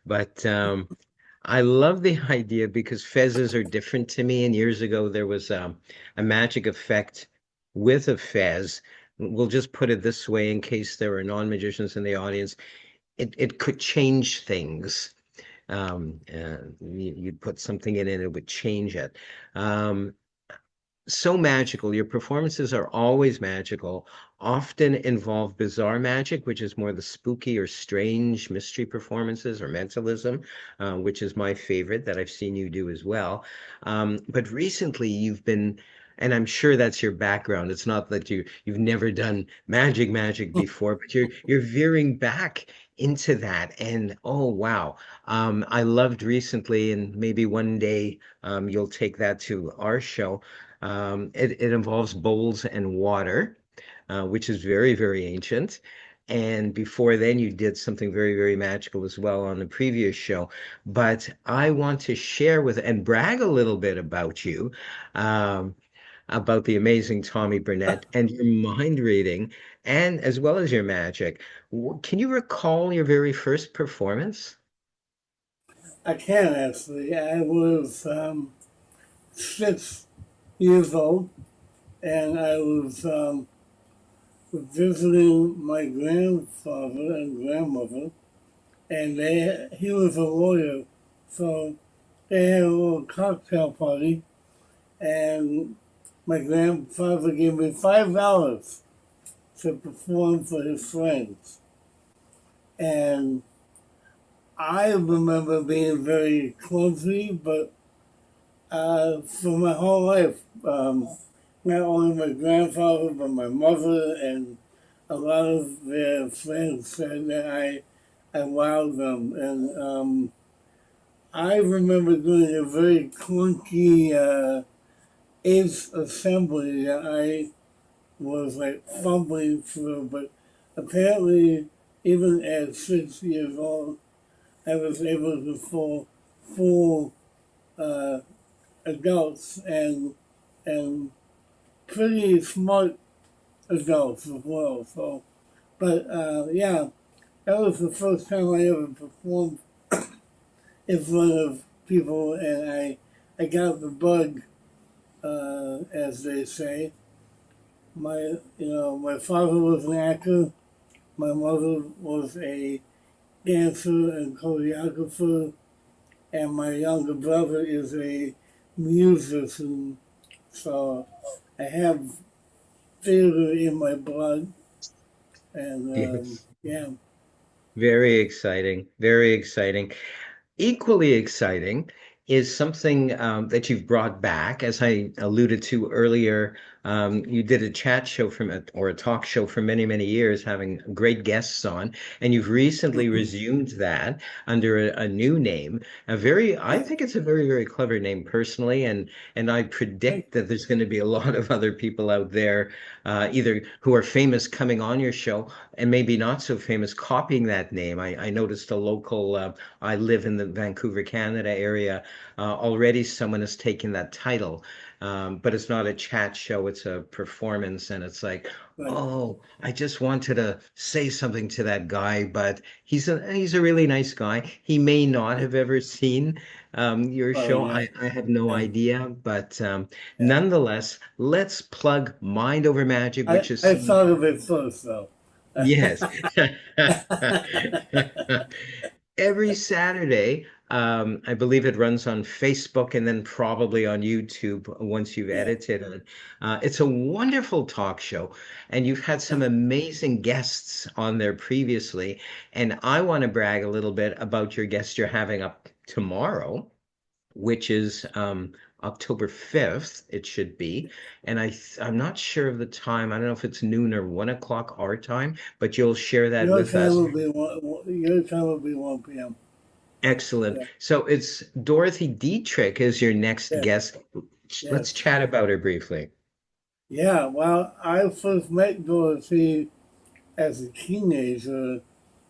Speaker 1: but I love the idea because Fezes are different to me. And years ago, there was a magic effect with a Fez. We'll just put it this way in case there are non-magicians in the audience. It could change things. You'd put something in it, it would change it. So magical. Your performances are always magical, often involve bizarre magic, which is more the spooky or strange mystery performances or mentalism, which is my favorite that I've seen you do as well. But recently you've been, and I'm sure that's your background. It's not that you've never done magic before, but you're veering back into that. And oh wow. I loved recently, and maybe one day you'll take that to our show. It involves bowls and water, which is very, very ancient. And before then, you did something very, very magical as well on the previous show. But I want to share with and brag a little bit about you, about the amazing Tommy Burnett and your mind reading, and as well as your magic. Can you recall your very first performance?
Speaker 5: I can actually. I was 6 years old, and I was visiting my grandfather and grandmother, and he was a lawyer, so they had a little cocktail party, and my grandfather gave me $5 to perform for his friends, and I remember being very clumsy, but for my whole life, not only my grandfather, but my mother and a lot of their friends said that I wowed them. And I remember doing a very clunky eighth assembly that I was like fumbling through, but apparently, even at 6 years old, I was able to fool uh, adults and pretty smart adults as well. So, but yeah, that was the first time I ever performed in front of people, and I got the bug, as they say. My father was an actor. My mother was a dancer and choreographer. and my younger brother is a musician, so I have theater in my blood, and
Speaker 1: Yes.
Speaker 5: yeah,
Speaker 1: Very exciting. Very exciting. Equally exciting is something that you've brought back, as I alluded to earlier. You did a chat show or a talk show for many, many years, having great guests on, and you've recently resumed that under a new name. I
Speaker 5: yeah.
Speaker 1: think it's a very, very clever name personally, and I
Speaker 5: Thank
Speaker 1: predict that there's going to be a lot of other people out there, either who are famous coming on your show and maybe not so famous copying that name. I noticed a local. I live in the Vancouver, Canada area. Already someone has taken that title, but it's not a chat show, it's a performance. And it's like,
Speaker 5: right.
Speaker 1: oh, I just wanted to say something to that guy, but he's a really nice guy. He may not have ever seen your
Speaker 5: Oh
Speaker 1: show.
Speaker 5: yeah,
Speaker 1: I have no
Speaker 5: yeah,
Speaker 1: idea, but
Speaker 5: yeah.
Speaker 1: nonetheless, let's plug Mind Over Magic, which is
Speaker 5: I
Speaker 1: some
Speaker 5: thought of it first though.
Speaker 1: yes. Every Saturday. I believe it runs on Facebook and then probably on YouTube once you've
Speaker 5: Yeah,
Speaker 1: edited it. It's a wonderful talk show, and you've had some amazing guests on there previously. And I want to brag a little bit about your guest you're having up tomorrow, which is October 5th, it should be. And I'm not sure of the time. I don't know if it's noon or 1 o'clock our time, but you'll share that
Speaker 5: your
Speaker 1: with
Speaker 5: time
Speaker 1: us.
Speaker 5: will be your time will be 1 p.m.
Speaker 1: Excellent.
Speaker 5: Yeah,
Speaker 1: So it's Dorothy Dietrich is your next
Speaker 5: yeah,
Speaker 1: guest. Let's
Speaker 5: yes,
Speaker 1: chat about her briefly.
Speaker 5: yeah. Well, I first met Dorothy as a teenager.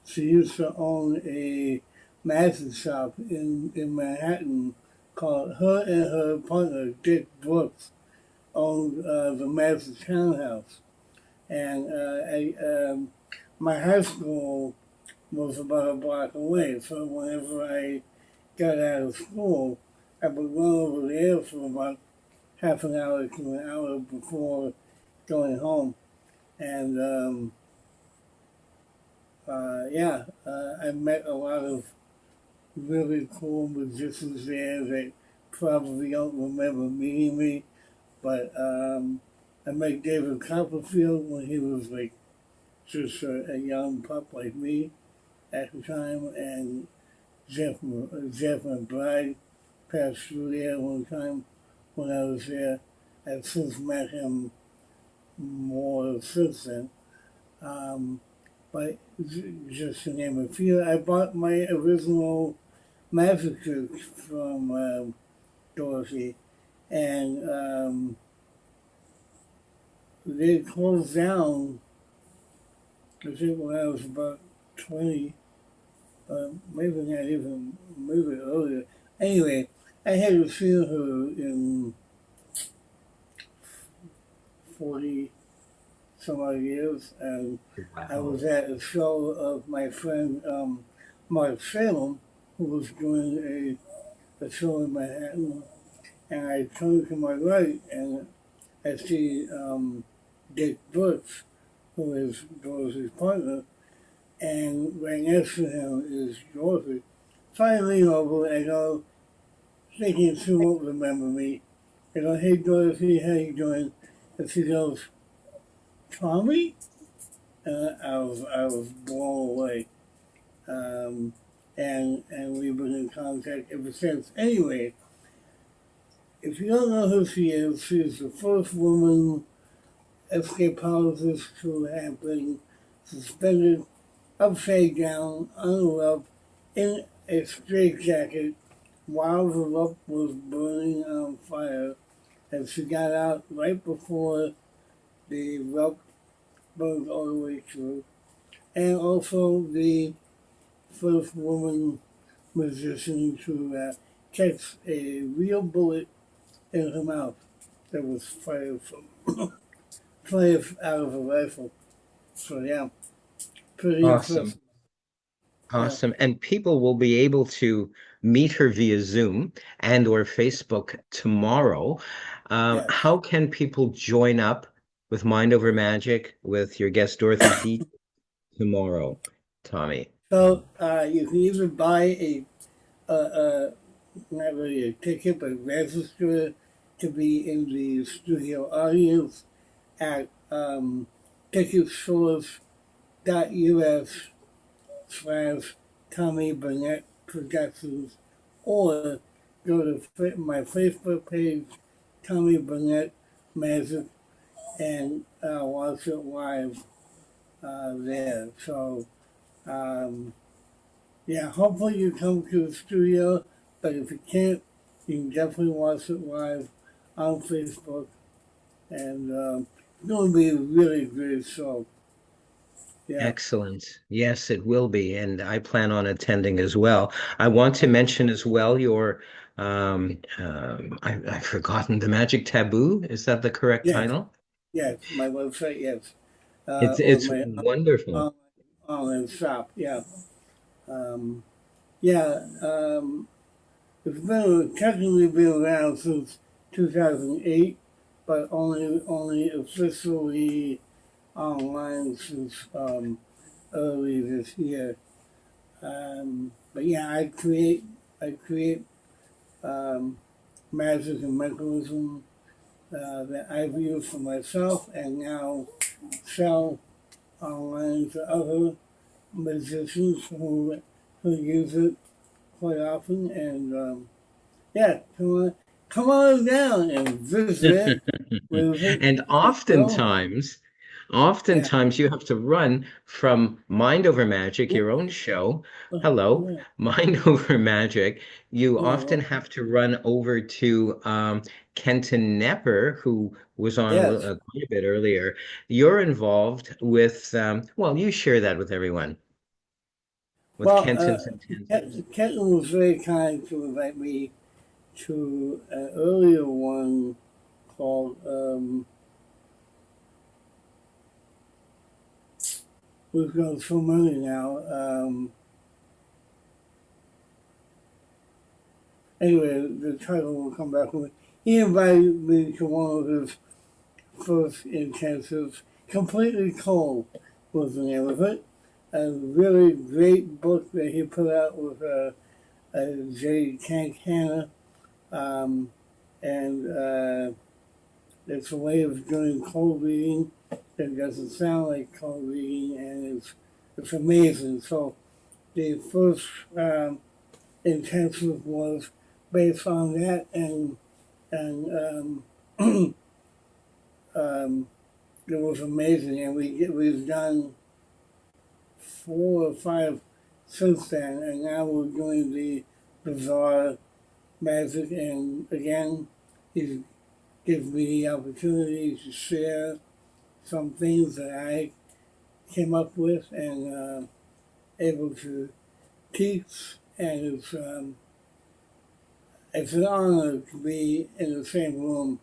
Speaker 5: She used to own a magic shop in Manhattan called her and her partner Dick Brooks owned the Magic Townhouse, and my high school was about a block away. So whenever I got out of school, I would run over there for about half an hour to an hour before going home. And yeah, I met a lot of really cool musicians there that probably don't remember meeting me. But I met David Copperfield when he was like just a young pup like me at the time, and Jeff McBride passed through there one time when I was there. I've since met him more since then. Um, but just to name a few, I bought my original magic tricks from Dorothy, and they closed down. I think when I was about 20, maybe not even maybe earlier. Anyway, I hadn't seen her in 40 some odd years, and I
Speaker 1: Wow.
Speaker 5: was at a show of my friend Mark Salem, who was doing a show in Manhattan, and I turned to my right and I see Dick Brooks, who is Dorothy's partner, and right next to him is Dorothy. So I lean over and I go, thinking she won't remember me. I go, hey Dorothy, how you doing? And she goes, Tommy? And I was blown away. Um, and we've been in contact ever since. Anyway, if you don't know who she is, she's the first woman escapologist to have been suspended upside down on a rope in a straitjacket while the rope was burning on fire, and she got out right before the rope burned all the way through. And also the first woman musician to catch a real bullet in her mouth that was fired out of a rifle. So yeah, pretty
Speaker 1: Awesome.
Speaker 5: impressive. Yeah,
Speaker 1: Awesome. And people will be able to meet her via Zoom and or Facebook tomorrow.
Speaker 5: yes.
Speaker 1: How can people join up with Mind Over Magic with your guest Dorothy D tomorrow, Tommy?
Speaker 5: So you can either buy a not really a ticket, but register to be in the studio audience at ticketsource.us/Tommy Burnett Productions, or go to my Facebook page, Tommy Burnett Magic, and watch it live there. So, yeah, hopefully you come to the studio, but if you can't, you can definitely watch it live on Facebook, and it's going to be a really great show. Yeah.
Speaker 1: Excellent. Yes, it will be. And I plan on attending as well. I want to mention as well your, I've forgotten the Magic Taboo. Is that the correct
Speaker 5: Yes,
Speaker 1: title?
Speaker 5: yes, my website, yes. Or
Speaker 1: It's
Speaker 5: my
Speaker 1: wonderful.
Speaker 5: online shop, yeah. Um, yeah, it's been technically been around since 2008, but only officially online since early this year. But yeah, I create um, magic and mechanism that I've used for myself and now sell online to other musicians who use it quite often. And yeah, come on down and visit
Speaker 1: And
Speaker 5: the store. Yeah,
Speaker 1: oftentimes you have to run from Mind Over Magic,
Speaker 5: yeah,
Speaker 1: your own show. Hello,
Speaker 5: yeah,
Speaker 1: Mind Over Magic. You
Speaker 5: yeah,
Speaker 1: often have to run over to Kenton Nepper, who was on
Speaker 5: yes.
Speaker 1: quite a bit earlier. You're involved with, well, you share that with everyone, with
Speaker 5: Well,
Speaker 1: Kenton's intensives.
Speaker 5: Kenton was very kind to invite me to an earlier one called we've gone so many now. Anyway, the title will come back with me. He invited me to one of his first intensives. Completely Cold was the name of it. A really great book that he put out with Jay Kankana. Um, and it's a way of doing cold reading that doesn't sound like cold reading, and it's amazing. So the first intensive was based on that, and it was amazing. And we've done 4 or 5 since then, and now we're doing the bizarre magic. And again, he's gives me the opportunity to share some things that I came up with and able to teach. And it's an honor to be in the same room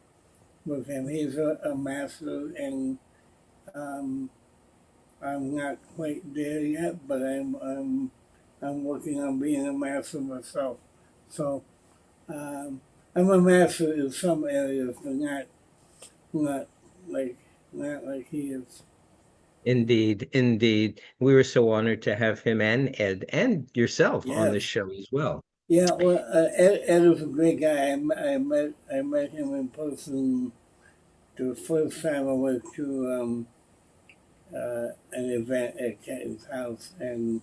Speaker 5: with him. He's a master, and um, I'm not quite there yet, but I'm working on being a master myself. So I'm a master in some areas, but not like not like he is.
Speaker 1: Indeed, indeed. We were so honored to have him and Ed and yourself on the
Speaker 5: Yes.
Speaker 1: show as well.
Speaker 5: Yeah, well, Ed is a great guy. I met him in person the first time I went to an event at Kenton's house, and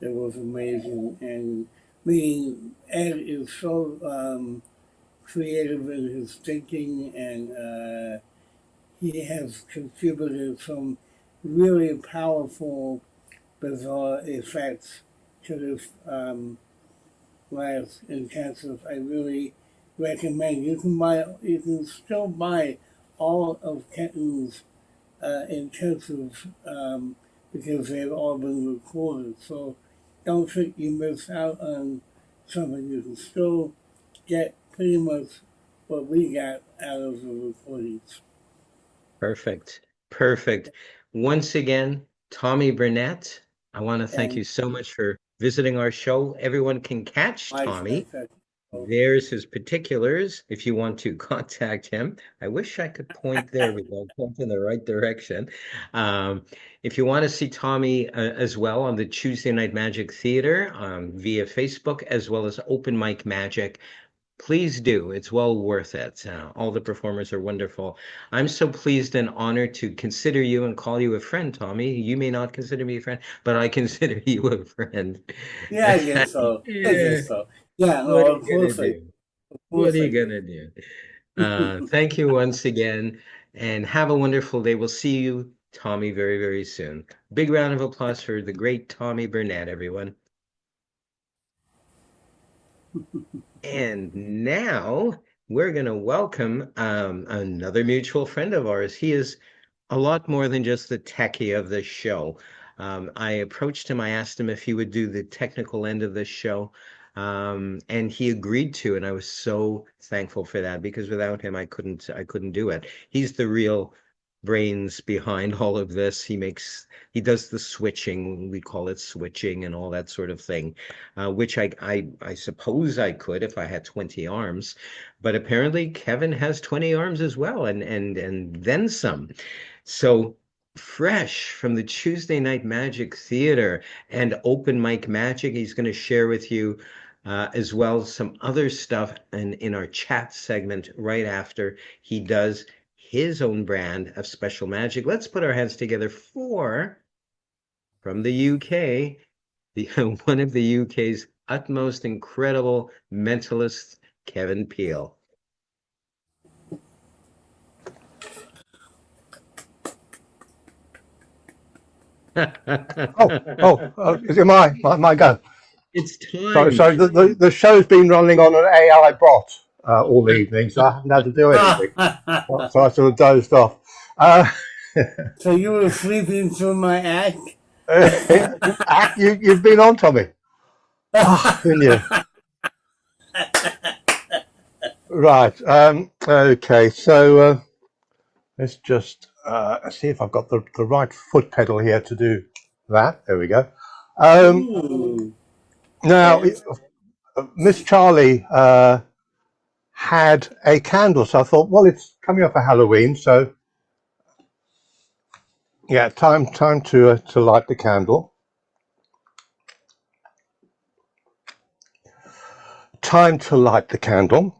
Speaker 5: it was amazing. And meeting Ed is so creative in his thinking, and he has contributed some really powerful, bizarre effects to this last intensive. I really recommend. You can still buy all of Kenton's intensive because they've all been recorded. So don't think you miss out on something. You can still get pretty much what we got out of the recordings.
Speaker 1: Perfect. Perfect. Once again, Tommy Burnett, I want to thank
Speaker 5: And
Speaker 1: you so much for visiting our show. Everyone can catch
Speaker 5: my
Speaker 1: Tommy
Speaker 5: pleasure.
Speaker 1: There's his particulars if you want to contact him. I wish I could point there. We go point in the right direction. Um, if you want to see Tommy as well on the Tuesday Night Magic Theater via Facebook as well as Open Mic Magic, please do. It's well worth it. All the performers are wonderful. I'm so pleased and honored to consider you and call you a friend, Tommy. You may not consider me a friend, but I consider you a friend.
Speaker 5: Yeah, I guess so. I
Speaker 1: Yeah.
Speaker 5: guess so. Yeah,
Speaker 1: What
Speaker 5: no,
Speaker 1: are
Speaker 5: of
Speaker 1: you gonna
Speaker 5: course I,
Speaker 1: do?
Speaker 5: of
Speaker 1: What
Speaker 5: course
Speaker 1: are
Speaker 5: I
Speaker 1: you
Speaker 5: do.
Speaker 1: gonna do? Thank you once again, and have a wonderful day. We'll see you, Tommy, very, very soon. Big round of applause for the great Tommy Burnett, everyone. And now we're going to welcome another mutual friend of ours. He is a lot more than just the techie of the show. I approached him, I asked him if he would do the technical end of the show, and he agreed to, and I was so thankful for that because without him, I couldn't do it. He's the real brains behind all of this. He does the switching, we call it switching and all that sort of thing, which I suppose I could if I had 20 arms, but apparently Kevin has 20 arms as well, and then some. So fresh from the Tuesday Night Magic Theater and Open Mic Magic, he's going to share with you as well some other stuff in our chat segment right after he does his own brand of special magic. Let's put our hands together for, from the UK, the one of the UK's utmost incredible mentalists, Kevin Peel.
Speaker 9: Is it my go?
Speaker 1: It's
Speaker 9: Sorry,
Speaker 1: time.
Speaker 9: sorry. The show's been running on an AI bot all the evening, so I haven't had to do anything. So I sort of dozed off.
Speaker 5: So you were sleeping through my act?
Speaker 9: You've been on, Tommy. Oh, didn't you? Right. Okay. So let's just see if I've got the right foot pedal here to do that. There we go. Now,
Speaker 5: Yes.
Speaker 9: Miss Charlie had a candle, so I thought, well, it's coming up for Halloween, so yeah, time to light the candle. Time to light the candle.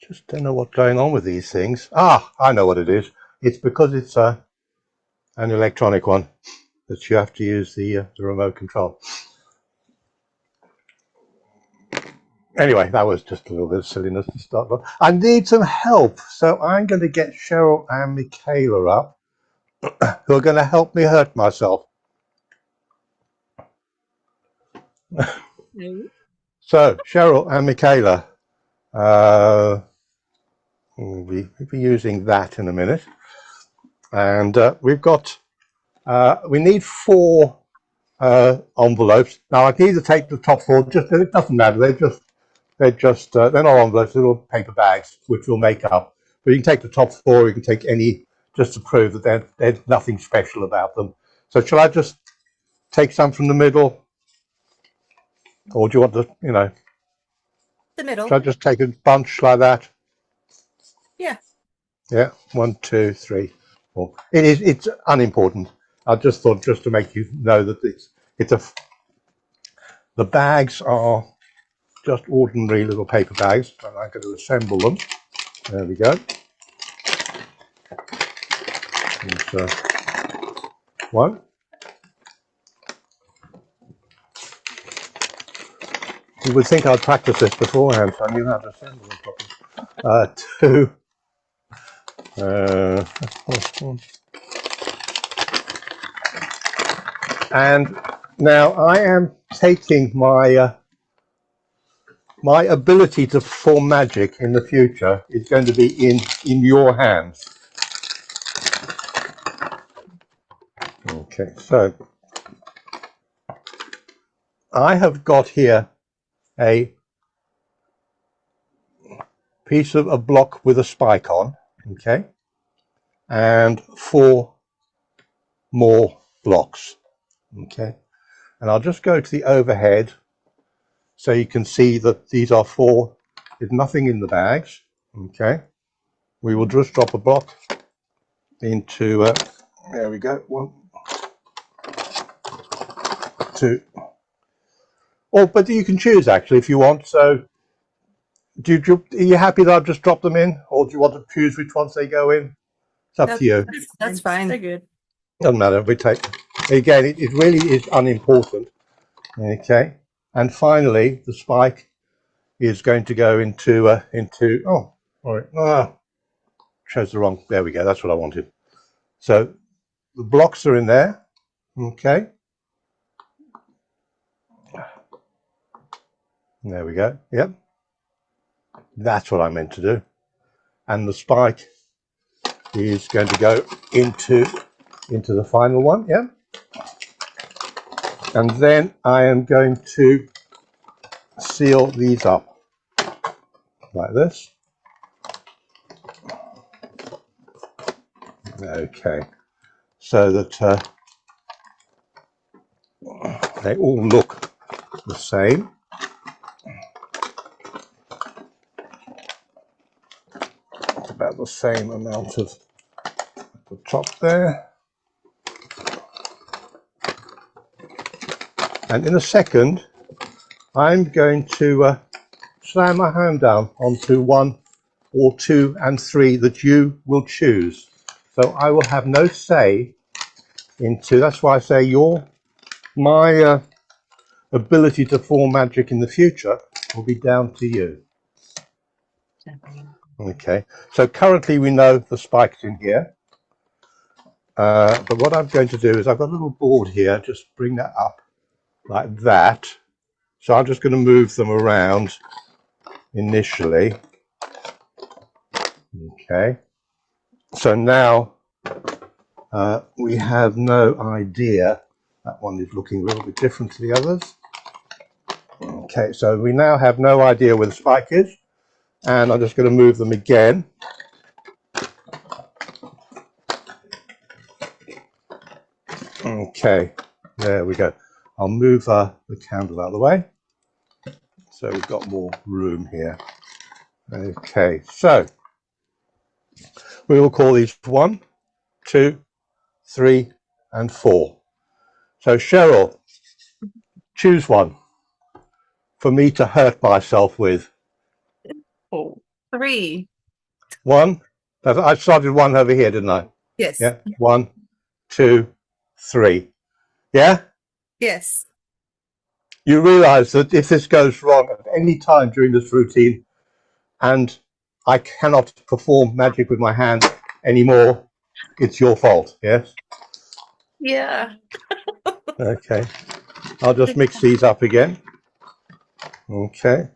Speaker 9: Just don't know what's going on with these things. Ah, I know what it is. It's because it's an electronic one that you have to use the remote control. Anyway, that was just a little bit of silliness to start with. I need some help, so I'm going to get Cheryl and Michaela up, who are going to help me hurt myself. So, Cheryl and Michaela, we'll be using that in a minute. And we've got, we need 4 envelopes. Now, I need to take the top 4, just, it doesn't matter, they're not envelopes, they're little paper bags, which we'll make up. But you can take the top 4, you can take any, just to prove that there's nothing special about them. So shall I just take some from the middle? Or do you want to,
Speaker 10: The middle.
Speaker 9: shall I just take a bunch like that?
Speaker 10: Yeah.
Speaker 9: Yeah, 1, 2, 3, 4. It's unimportant. I just thought, just to make you know that the bags are just ordinary little paper bags, and I'm going to assemble them. There we go. There's one. You would think I'd practice this beforehand, so I knew how to assemble them properly. 2. And now I am taking my my ability to perform magic in the future is going to be in your hands. Okay, so I have got here a piece of a block with a spike on, okay, and 4 more blocks, okay. And I'll just go to the overhead so you can see that these are 4. There's nothing in the bags. Okay. We will just drop a block into, there we go, 1, 2. Oh, but you can choose actually if you want. So are you happy that I've just dropped them in, or do you want to choose which ones they go in? It's up to you.
Speaker 10: That's fine. They're good.
Speaker 9: Doesn't matter. We take, again, it really is unimportant. Okay. And finally, the spike is going to go into, oh, all right. Ah, chose the wrong, there we go. That's what I wanted. So the blocks are in there. Okay. There we go. Yep. That's what I meant to do. And the spike is going to go into the final one. Yeah. And then I am going to seal these up like this. Okay. So that they all look the same. About the same amount of the top there. And in a second, I'm going to slam my hand down onto 1 or 2 and 3 that you will choose. So I will have no say into, that's why I say my ability to form magic in the future will be down to you. Okay, so currently we know the spike's in here. But what I'm going to do is I've got a little board here, just bring that up like that. So I'm just going to move them around initially. Okay, so now we have no idea. That one is looking a little bit different to the others. Okay, so we now have no idea where the spike is, and I'm just going to move them again. Okay, there we go. I'll move the candle out of the way, so we've got more room here. Okay, so we will call these 1, 2, 3, and 4. So Cheryl, choose one for me to hurt myself with.
Speaker 10: Oh, 3.
Speaker 9: 1. I started 1 over here, didn't I?
Speaker 10: Yes.
Speaker 9: Yeah. 1, 2, 3. Yeah.
Speaker 10: Yes.
Speaker 9: You realize that if this goes wrong at any time during this routine, and I cannot perform magic with my hand anymore, it's your fault. Yes.
Speaker 10: Yeah.
Speaker 9: Okay. I'll just mix these up again. Okay.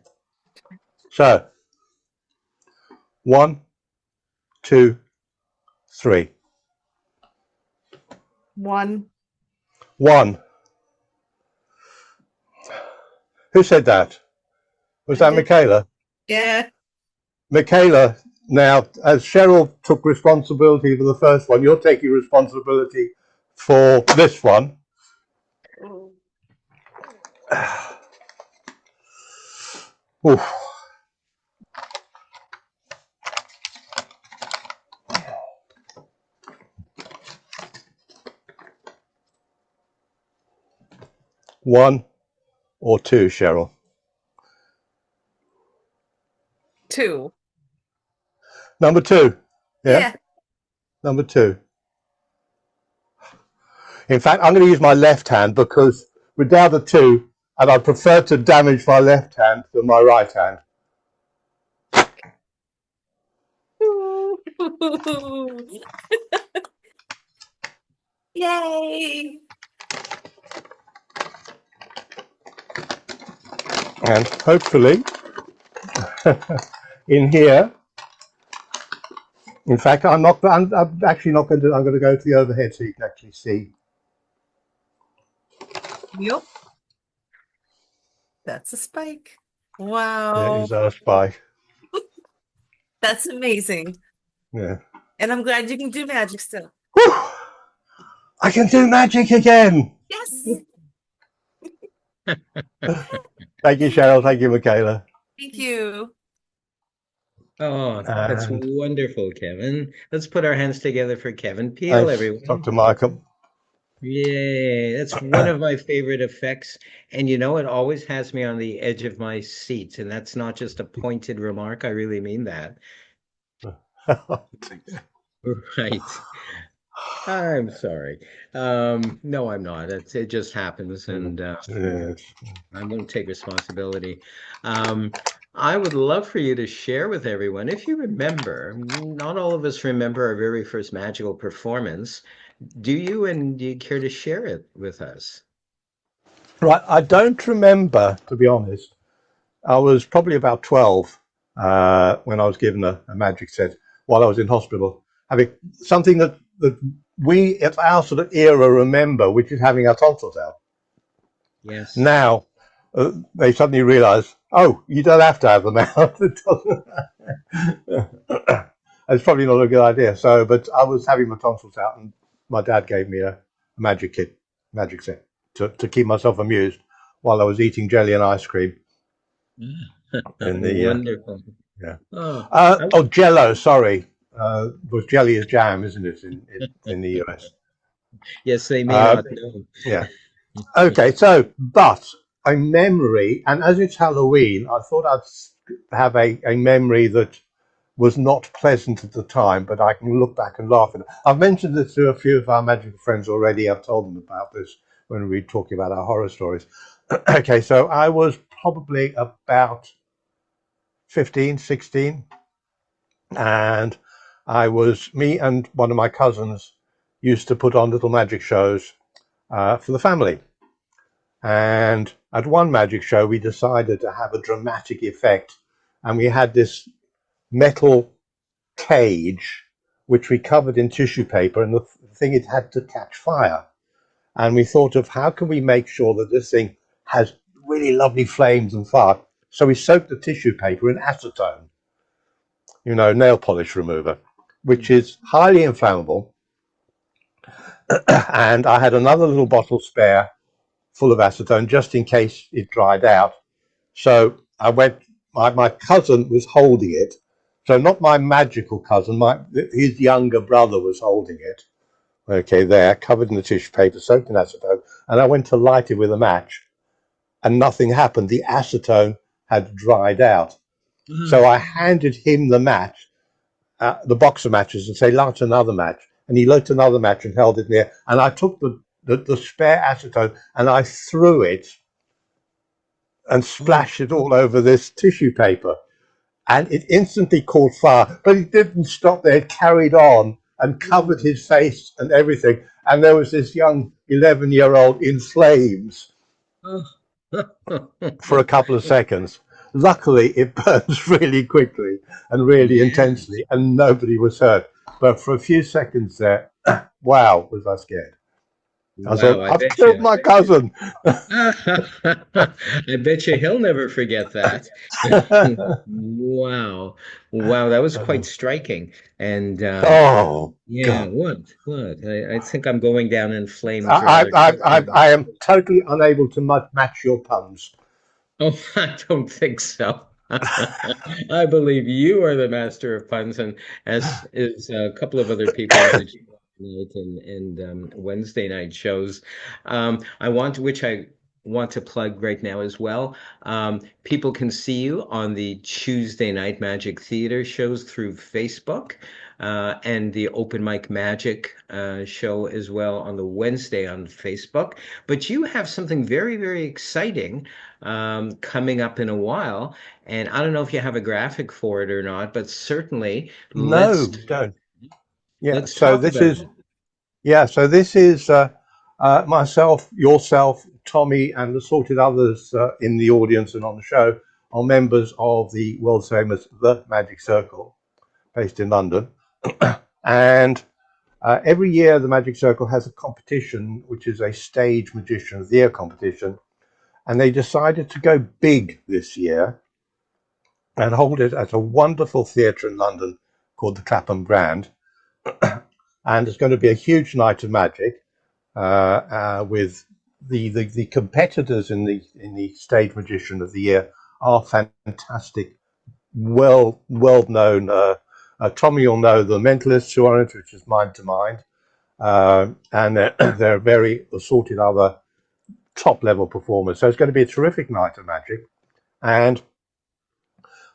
Speaker 9: So 1, 2, 3.
Speaker 10: 1.
Speaker 9: 1. Who said that? Was that Michaela?
Speaker 10: Yeah.
Speaker 9: Michaela, now, as Cheryl took responsibility for the first one, you're taking responsibility for this one. Oof. One or 2, Cheryl?
Speaker 10: 2.
Speaker 9: Number 2.
Speaker 10: Yeah.
Speaker 9: Number 2. In fact, I'm going to use my left hand because we're down to 2, and I prefer to damage my left hand than my right hand.
Speaker 10: Yay.
Speaker 9: And hopefully, in here, in fact, I'm actually not going to, I'm going to go to the overhead so you can actually see.
Speaker 10: Yep. That's a spike. Wow.
Speaker 9: There is our spike.
Speaker 10: That's amazing.
Speaker 9: Yeah.
Speaker 10: And I'm glad you can do magic still.
Speaker 9: Whew! I can do magic again.
Speaker 10: Yes.
Speaker 9: Thank you, Cheryl. Thank you, Michaela.
Speaker 10: Thank you.
Speaker 1: Oh, that's
Speaker 9: And
Speaker 1: wonderful, Kevin. Let's put our hands together for Kevin Peel,
Speaker 9: thanks,
Speaker 1: everyone.
Speaker 9: Dr. Markham.
Speaker 1: Yay, that's one of my favorite effects. And you know, it always has me on the edge of my seat. And that's not just a pointed remark, I really mean that. Right. I'm sorry. No, I'm not. It just happens, and
Speaker 9: Yes.
Speaker 1: I won't take responsibility. Um, I would love for you to share with everyone, if you remember, not all of us remember our very first magical performance. Do you, and do you care to share it with us?
Speaker 9: Right, I don't remember, to be honest. I was probably about 12 when I was given a magic set while I was in hospital. Having something that we at our sort of era remember, which is having our tonsils out.
Speaker 1: Yes.
Speaker 9: Now they suddenly realise, oh, you don't have to have them out. It's probably not a good idea. So, but I was having my tonsils out, and my dad gave me a magic set to keep myself amused while I was eating jelly and ice cream in the
Speaker 1: Wonderful.
Speaker 9: yeah.
Speaker 1: Oh,
Speaker 9: Oh, Jello. Sorry, was jelly is jam, isn't it in the US?
Speaker 1: yes, they may
Speaker 9: Uh,
Speaker 1: not know.
Speaker 9: yeah. Okay. So, but a memory, and as it's Halloween, I thought I'd have a memory that was not pleasant at the time, but I can look back and laugh at it. I've mentioned this to a few of our magical friends already. I've told them about this when we were talking about our horror stories. Okay, so I was probably about 15, 16, and me and one of my cousins used to put on little magic shows for the family. And at one magic show, we decided to have a dramatic effect, and we had this metal cage which we covered in tissue paper, and the thing, it had to catch fire. And we thought of how can we make sure that this thing has really lovely flames and fire. So we soaked the tissue paper in acetone, nail polish remover, which is highly inflammable. And I had another little bottle spare full of acetone just in case it dried out. So I went, my cousin was holding it. So not my magical cousin, his younger brother was holding it. Okay, there, covered in the tissue paper, soaked in acetone. And I went to light it with a match, and nothing happened. The acetone had dried out. So I handed him the match, the box of matches, and say, light another match. And he lit another match and held it near. And I took the spare acetone and I threw it and splashed it all over this tissue paper. And it instantly caught fire, but it didn't stop there. It carried on and covered his face and everything. And there was this young 11-year-old in flames for a couple of seconds. Luckily, it burns really quickly and really intensely, and nobody was hurt. But for a few seconds there, wow, was I scared. I thought,
Speaker 1: Wow, I
Speaker 9: I've
Speaker 1: bet
Speaker 9: killed
Speaker 1: you.
Speaker 9: my cousin.
Speaker 1: I bet you he'll never forget that. Wow. Wow, that was quite striking. And
Speaker 9: Oh,
Speaker 1: yeah,
Speaker 9: God.
Speaker 1: what? I think I'm going down in flames rather quickly.
Speaker 9: I am totally unable to match your puns.
Speaker 1: Oh, I don't think so. I believe you are the master of puns, and as is a couple of other people on the Tuesday night and Wednesday night shows. Which I want to plug right now as well. People can see you on the Tuesday night Magic Theater shows through Facebook, and the Open Mic Magic show as well on the Wednesday on Facebook. But you have something very, very exciting coming up in a while. And I don't know if you have a graphic for it or not, but certainly
Speaker 9: No, don't. Yeah,
Speaker 1: let's talk about it.
Speaker 9: So this is myself, yourself, Tommy, and the sorted others in the audience and on the show are members of the world famous The Magic Circle, based in London. And every year, the Magic Circle has a competition, which is a stage magician of the year competition. And they decided to go big this year and hold it at a wonderful theatre in London called the Clapham Grand. And it's going to be a huge night of magic with the competitors in the Stage Magician of the Year are fantastic, well known. Tommy, you'll know the Mentalists who are in it, which is Mind to Mind, and they're very assorted other top level performers. So it's going to be a terrific night of magic, and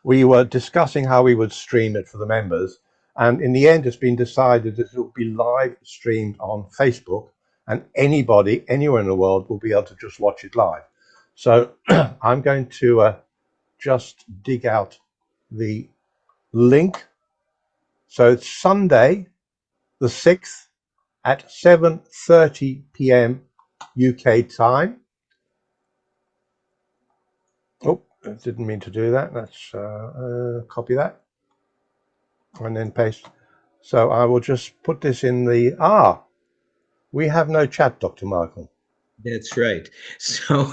Speaker 9: we were discussing how we would stream it for the members, and in the end it's been decided that it will be live streamed on Facebook, and anybody anywhere in the world will be able to just watch it live. So I'm going to just dig out the link. So it's Sunday the 6th at 7:30 p.m. UK time. Oh, I didn't mean to do that. Let's copy that and then paste. So I will just put this in the, we have no chat, Dr. Michael.
Speaker 1: That's right. So,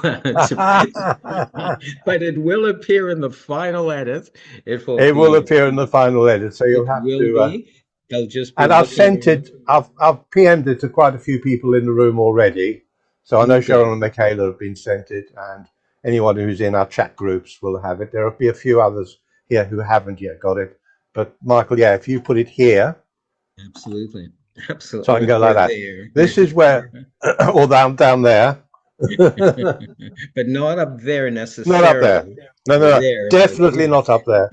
Speaker 1: but it will appear in the final edit. It
Speaker 9: will appear in the final edit. So you'll have to.
Speaker 1: They'll just be
Speaker 9: and I've
Speaker 1: looking.
Speaker 9: sent it. I've PM'd it to quite a few people in the room already. So I know Cheryl and Michaela have been sent it, and anyone who's in our chat groups will have it. There will be a few others here who haven't yet got it. But Michael, yeah, if you put it here.
Speaker 1: Absolutely. Absolutely.
Speaker 9: So I can go like that. This is where, or down there.
Speaker 1: But not up there necessarily.
Speaker 9: Not up there. No, there, definitely not up there.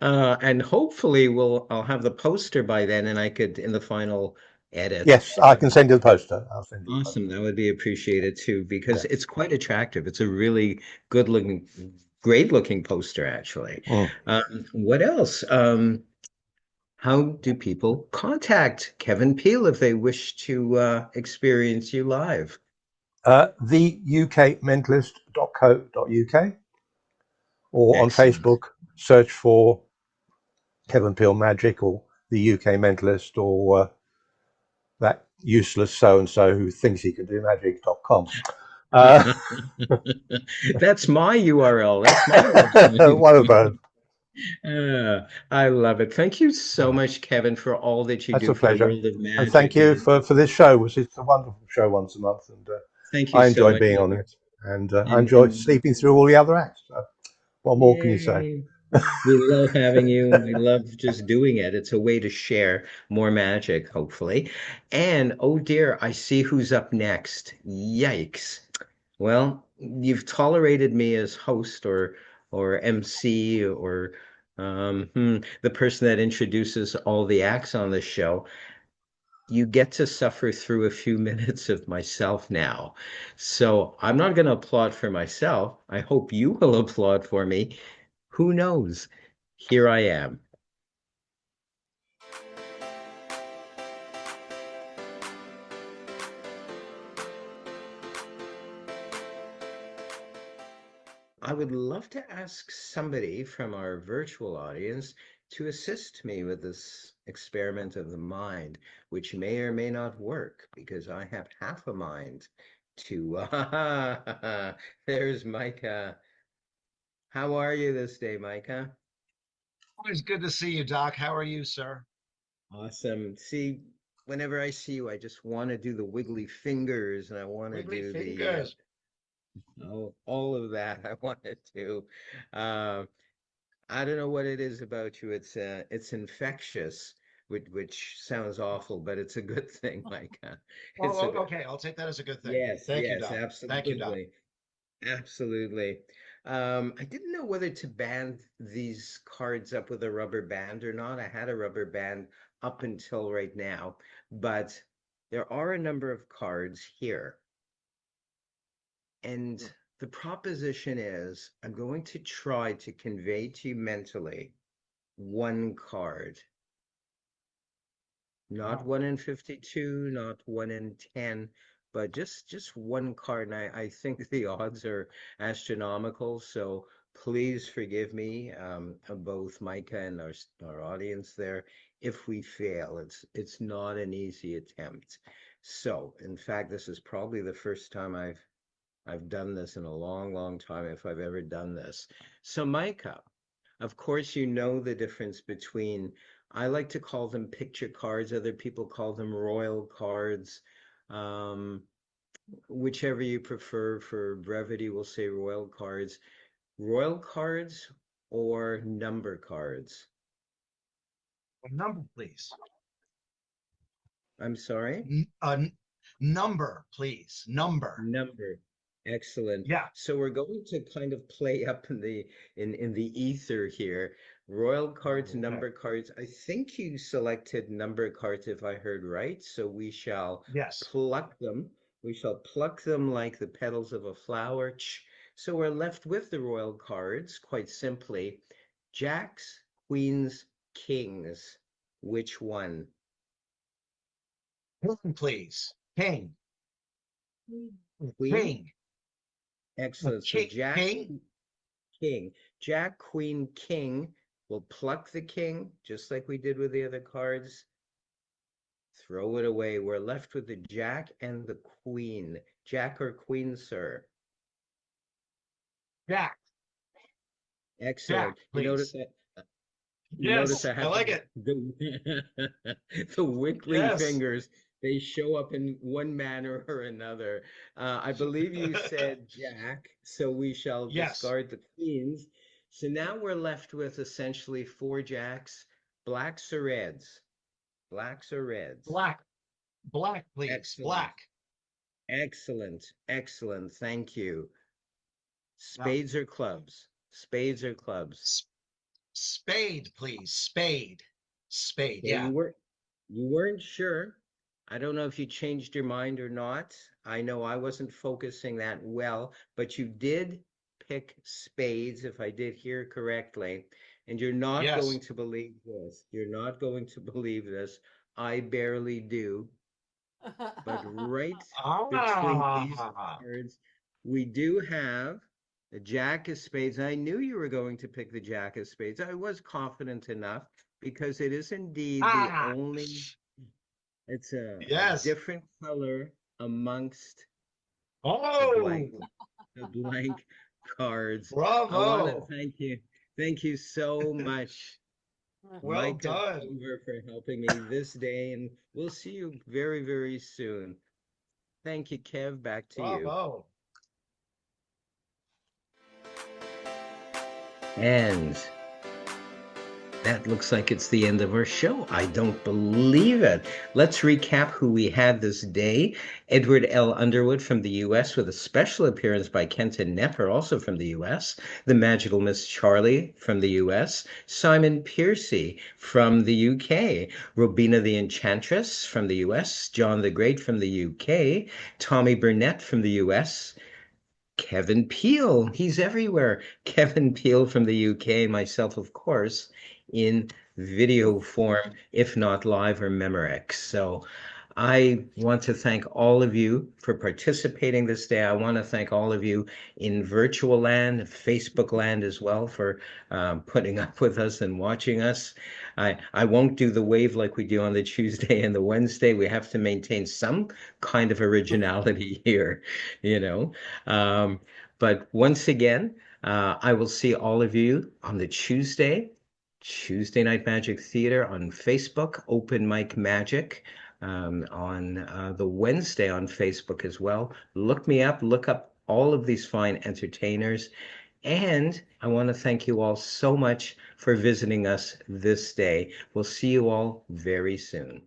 Speaker 1: And hopefully I'll have the poster by then, and I could in the final edit.
Speaker 9: Yes, I can send you the poster. I'll send you.
Speaker 1: Awesome, that would be appreciated too, because it's quite attractive. It's a really good looking, great looking poster, actually. What else? How do people contact Kevin Peel if they wish to experience you live?
Speaker 9: theukmentalist.co.uk, or on Facebook, search for Kevin Peel Magic or the UK Mentalist, or that useless so-and-so who thinks he can do magic.com.
Speaker 1: That's my URL. That's my website.
Speaker 9: One of both.
Speaker 1: I love it. Thank you so much, Kevin, for all that you do.
Speaker 9: That's a pleasure.
Speaker 1: For World of Magic.
Speaker 9: And thank you for this show, which is a wonderful show once a month. And
Speaker 1: thank you.
Speaker 9: I enjoy being on it, and I enjoy sleeping through all the other acts. So what more can you say?
Speaker 1: We love having you. We love just doing it. It's a way to share more magic, hopefully. And oh dear, I see who's up next. Yikes. Well, you've tolerated me as host or MC or the person that introduces all the acts on the show. You get to suffer through a few minutes of myself now. So I'm not going to applaud for myself. I hope you will applaud for me. Who knows? Here I am. I would love to ask somebody from our virtual audience to assist me with this experiment of the mind, which may or may not work because I have half a mind to. There's Micah. How are you this day, Micah?
Speaker 11: Always good to see you, Doc. How are you, sir?
Speaker 1: Awesome. See, whenever I see you, I just want to do the wiggly fingers, and I want to do
Speaker 11: fingers.
Speaker 1: all of that. I want to do. I don't know what it is about you. It's infectious, which sounds awful, but it's a good thing, Micah.
Speaker 11: Okay, I'll take that as a good thing.
Speaker 1: Yes,
Speaker 11: Thank you, Doc.
Speaker 1: absolutely.
Speaker 11: Thank you, Doc.
Speaker 1: Absolutely. I didn't know whether to band these cards up with a rubber band or not. I had a rubber band up until right now, but there are a number of cards here. And the proposition is I'm going to try to convey to you mentally one card. Not 1 in 52, not 1 in 10, but just one card. And I think the odds are astronomical. So please forgive me, both Micah and our audience there, if we fail. It's not an easy attempt. So in fact, this is probably the first time I've done this in a long time, if I've ever done this. So Micah, of course, you know the difference between, I like to call them picture cards. Other people call them royal cards. whichever you prefer. For brevity, we'll say royal cards. Royal cards or number cards?
Speaker 11: A number, please.
Speaker 1: I'm sorry?
Speaker 11: Number, please. Number.
Speaker 1: Number. Excellent.
Speaker 11: Yeah.
Speaker 1: So we're going to kind of play up in the ether here. Royal cards,
Speaker 11: Okay.
Speaker 1: number cards. I think you selected number cards if I heard right. So we shall
Speaker 11: Yes.
Speaker 1: pluck them. We shall pluck them like the petals of a flower. So we're left with the royal cards, quite simply. Jacks, queens, kings. Which one?
Speaker 11: King, please. King.
Speaker 1: Queen?
Speaker 11: King.
Speaker 1: Excellent. So Jack,
Speaker 11: King.
Speaker 1: king. Jack, queen, king. We'll pluck the king, just like we did with the other cards. Throw it away. We're left with the jack and the queen. Jack or queen, sir?
Speaker 11: Jack.
Speaker 1: Excellent.
Speaker 11: Jack,
Speaker 1: You notice
Speaker 11: please.
Speaker 1: that?
Speaker 11: Yes,
Speaker 1: I
Speaker 11: I
Speaker 1: have
Speaker 11: like it.
Speaker 1: the wiggly
Speaker 11: Yes.
Speaker 1: fingers. They show up in one manner or another. I believe you said Jack, so we shall
Speaker 11: Yes.
Speaker 1: discard the queens. So now we're left with essentially four jacks, blacks or reds. Blacks or reds.
Speaker 11: Black. Black, please.
Speaker 1: Excellent.
Speaker 11: Black.
Speaker 1: Excellent. Excellent. Thank you. Spades or clubs? Spades or clubs?
Speaker 11: Spade, please. Spade. Spade.
Speaker 1: Yeah,
Speaker 11: Yeah.
Speaker 1: you weren't sure. I don't know if you changed your mind or not. I know I wasn't focusing that well, but you did pick spades, if I did hear correctly. And you're not
Speaker 11: Yes.
Speaker 1: going to believe this. You're not going to believe this. I barely do. But right between these
Speaker 11: Ah.
Speaker 1: cards, we do have the Jack of Spades. I knew you were going to pick the Jack of Spades. I was confident enough because it is indeed the
Speaker 11: Ah.
Speaker 1: only, it's a
Speaker 11: Yes.
Speaker 1: different color amongst
Speaker 11: Oh.
Speaker 1: the blank cards. I want to
Speaker 11: Bravo.
Speaker 1: thank you. Thank you so much,
Speaker 11: Well
Speaker 1: Mike
Speaker 11: done.
Speaker 1: October, for helping me this day, and we'll see you very, very soon. Thank you, Kev. Back to you.
Speaker 11: Bravo.
Speaker 1: And that looks like it's the end of our show. I don't believe it. Let's recap who we had this day. Edward L. Underwood from the U.S. with a special appearance by Kenton Nepper, also from the U.S. The Magical Miss Charlie from the U.S. Simon Piercy from the U.K. Robina the Enchantress from the U.S. John the Great from the U.K. Tommy Burnett from the U.S. Kevin Peel, he's everywhere. Kevin Peel from the UK, myself, of course, in video form, if not live or Memorex. So I want to thank all of you for participating this day. I want to thank all of you in virtual land, Facebook land as well, for putting up with us and watching us. I won't do the wave like we do on the Tuesday and the Wednesday. We have to maintain some kind of originality here, you know. But once again, I will see all of you on the Tuesday Night Magic Theater on Facebook, Open Mic Magic, on the Wednesday on Facebook as well. Look me up, look up all of these fine entertainers. And I want to thank you all so much for visiting us this day. We'll see you all very soon.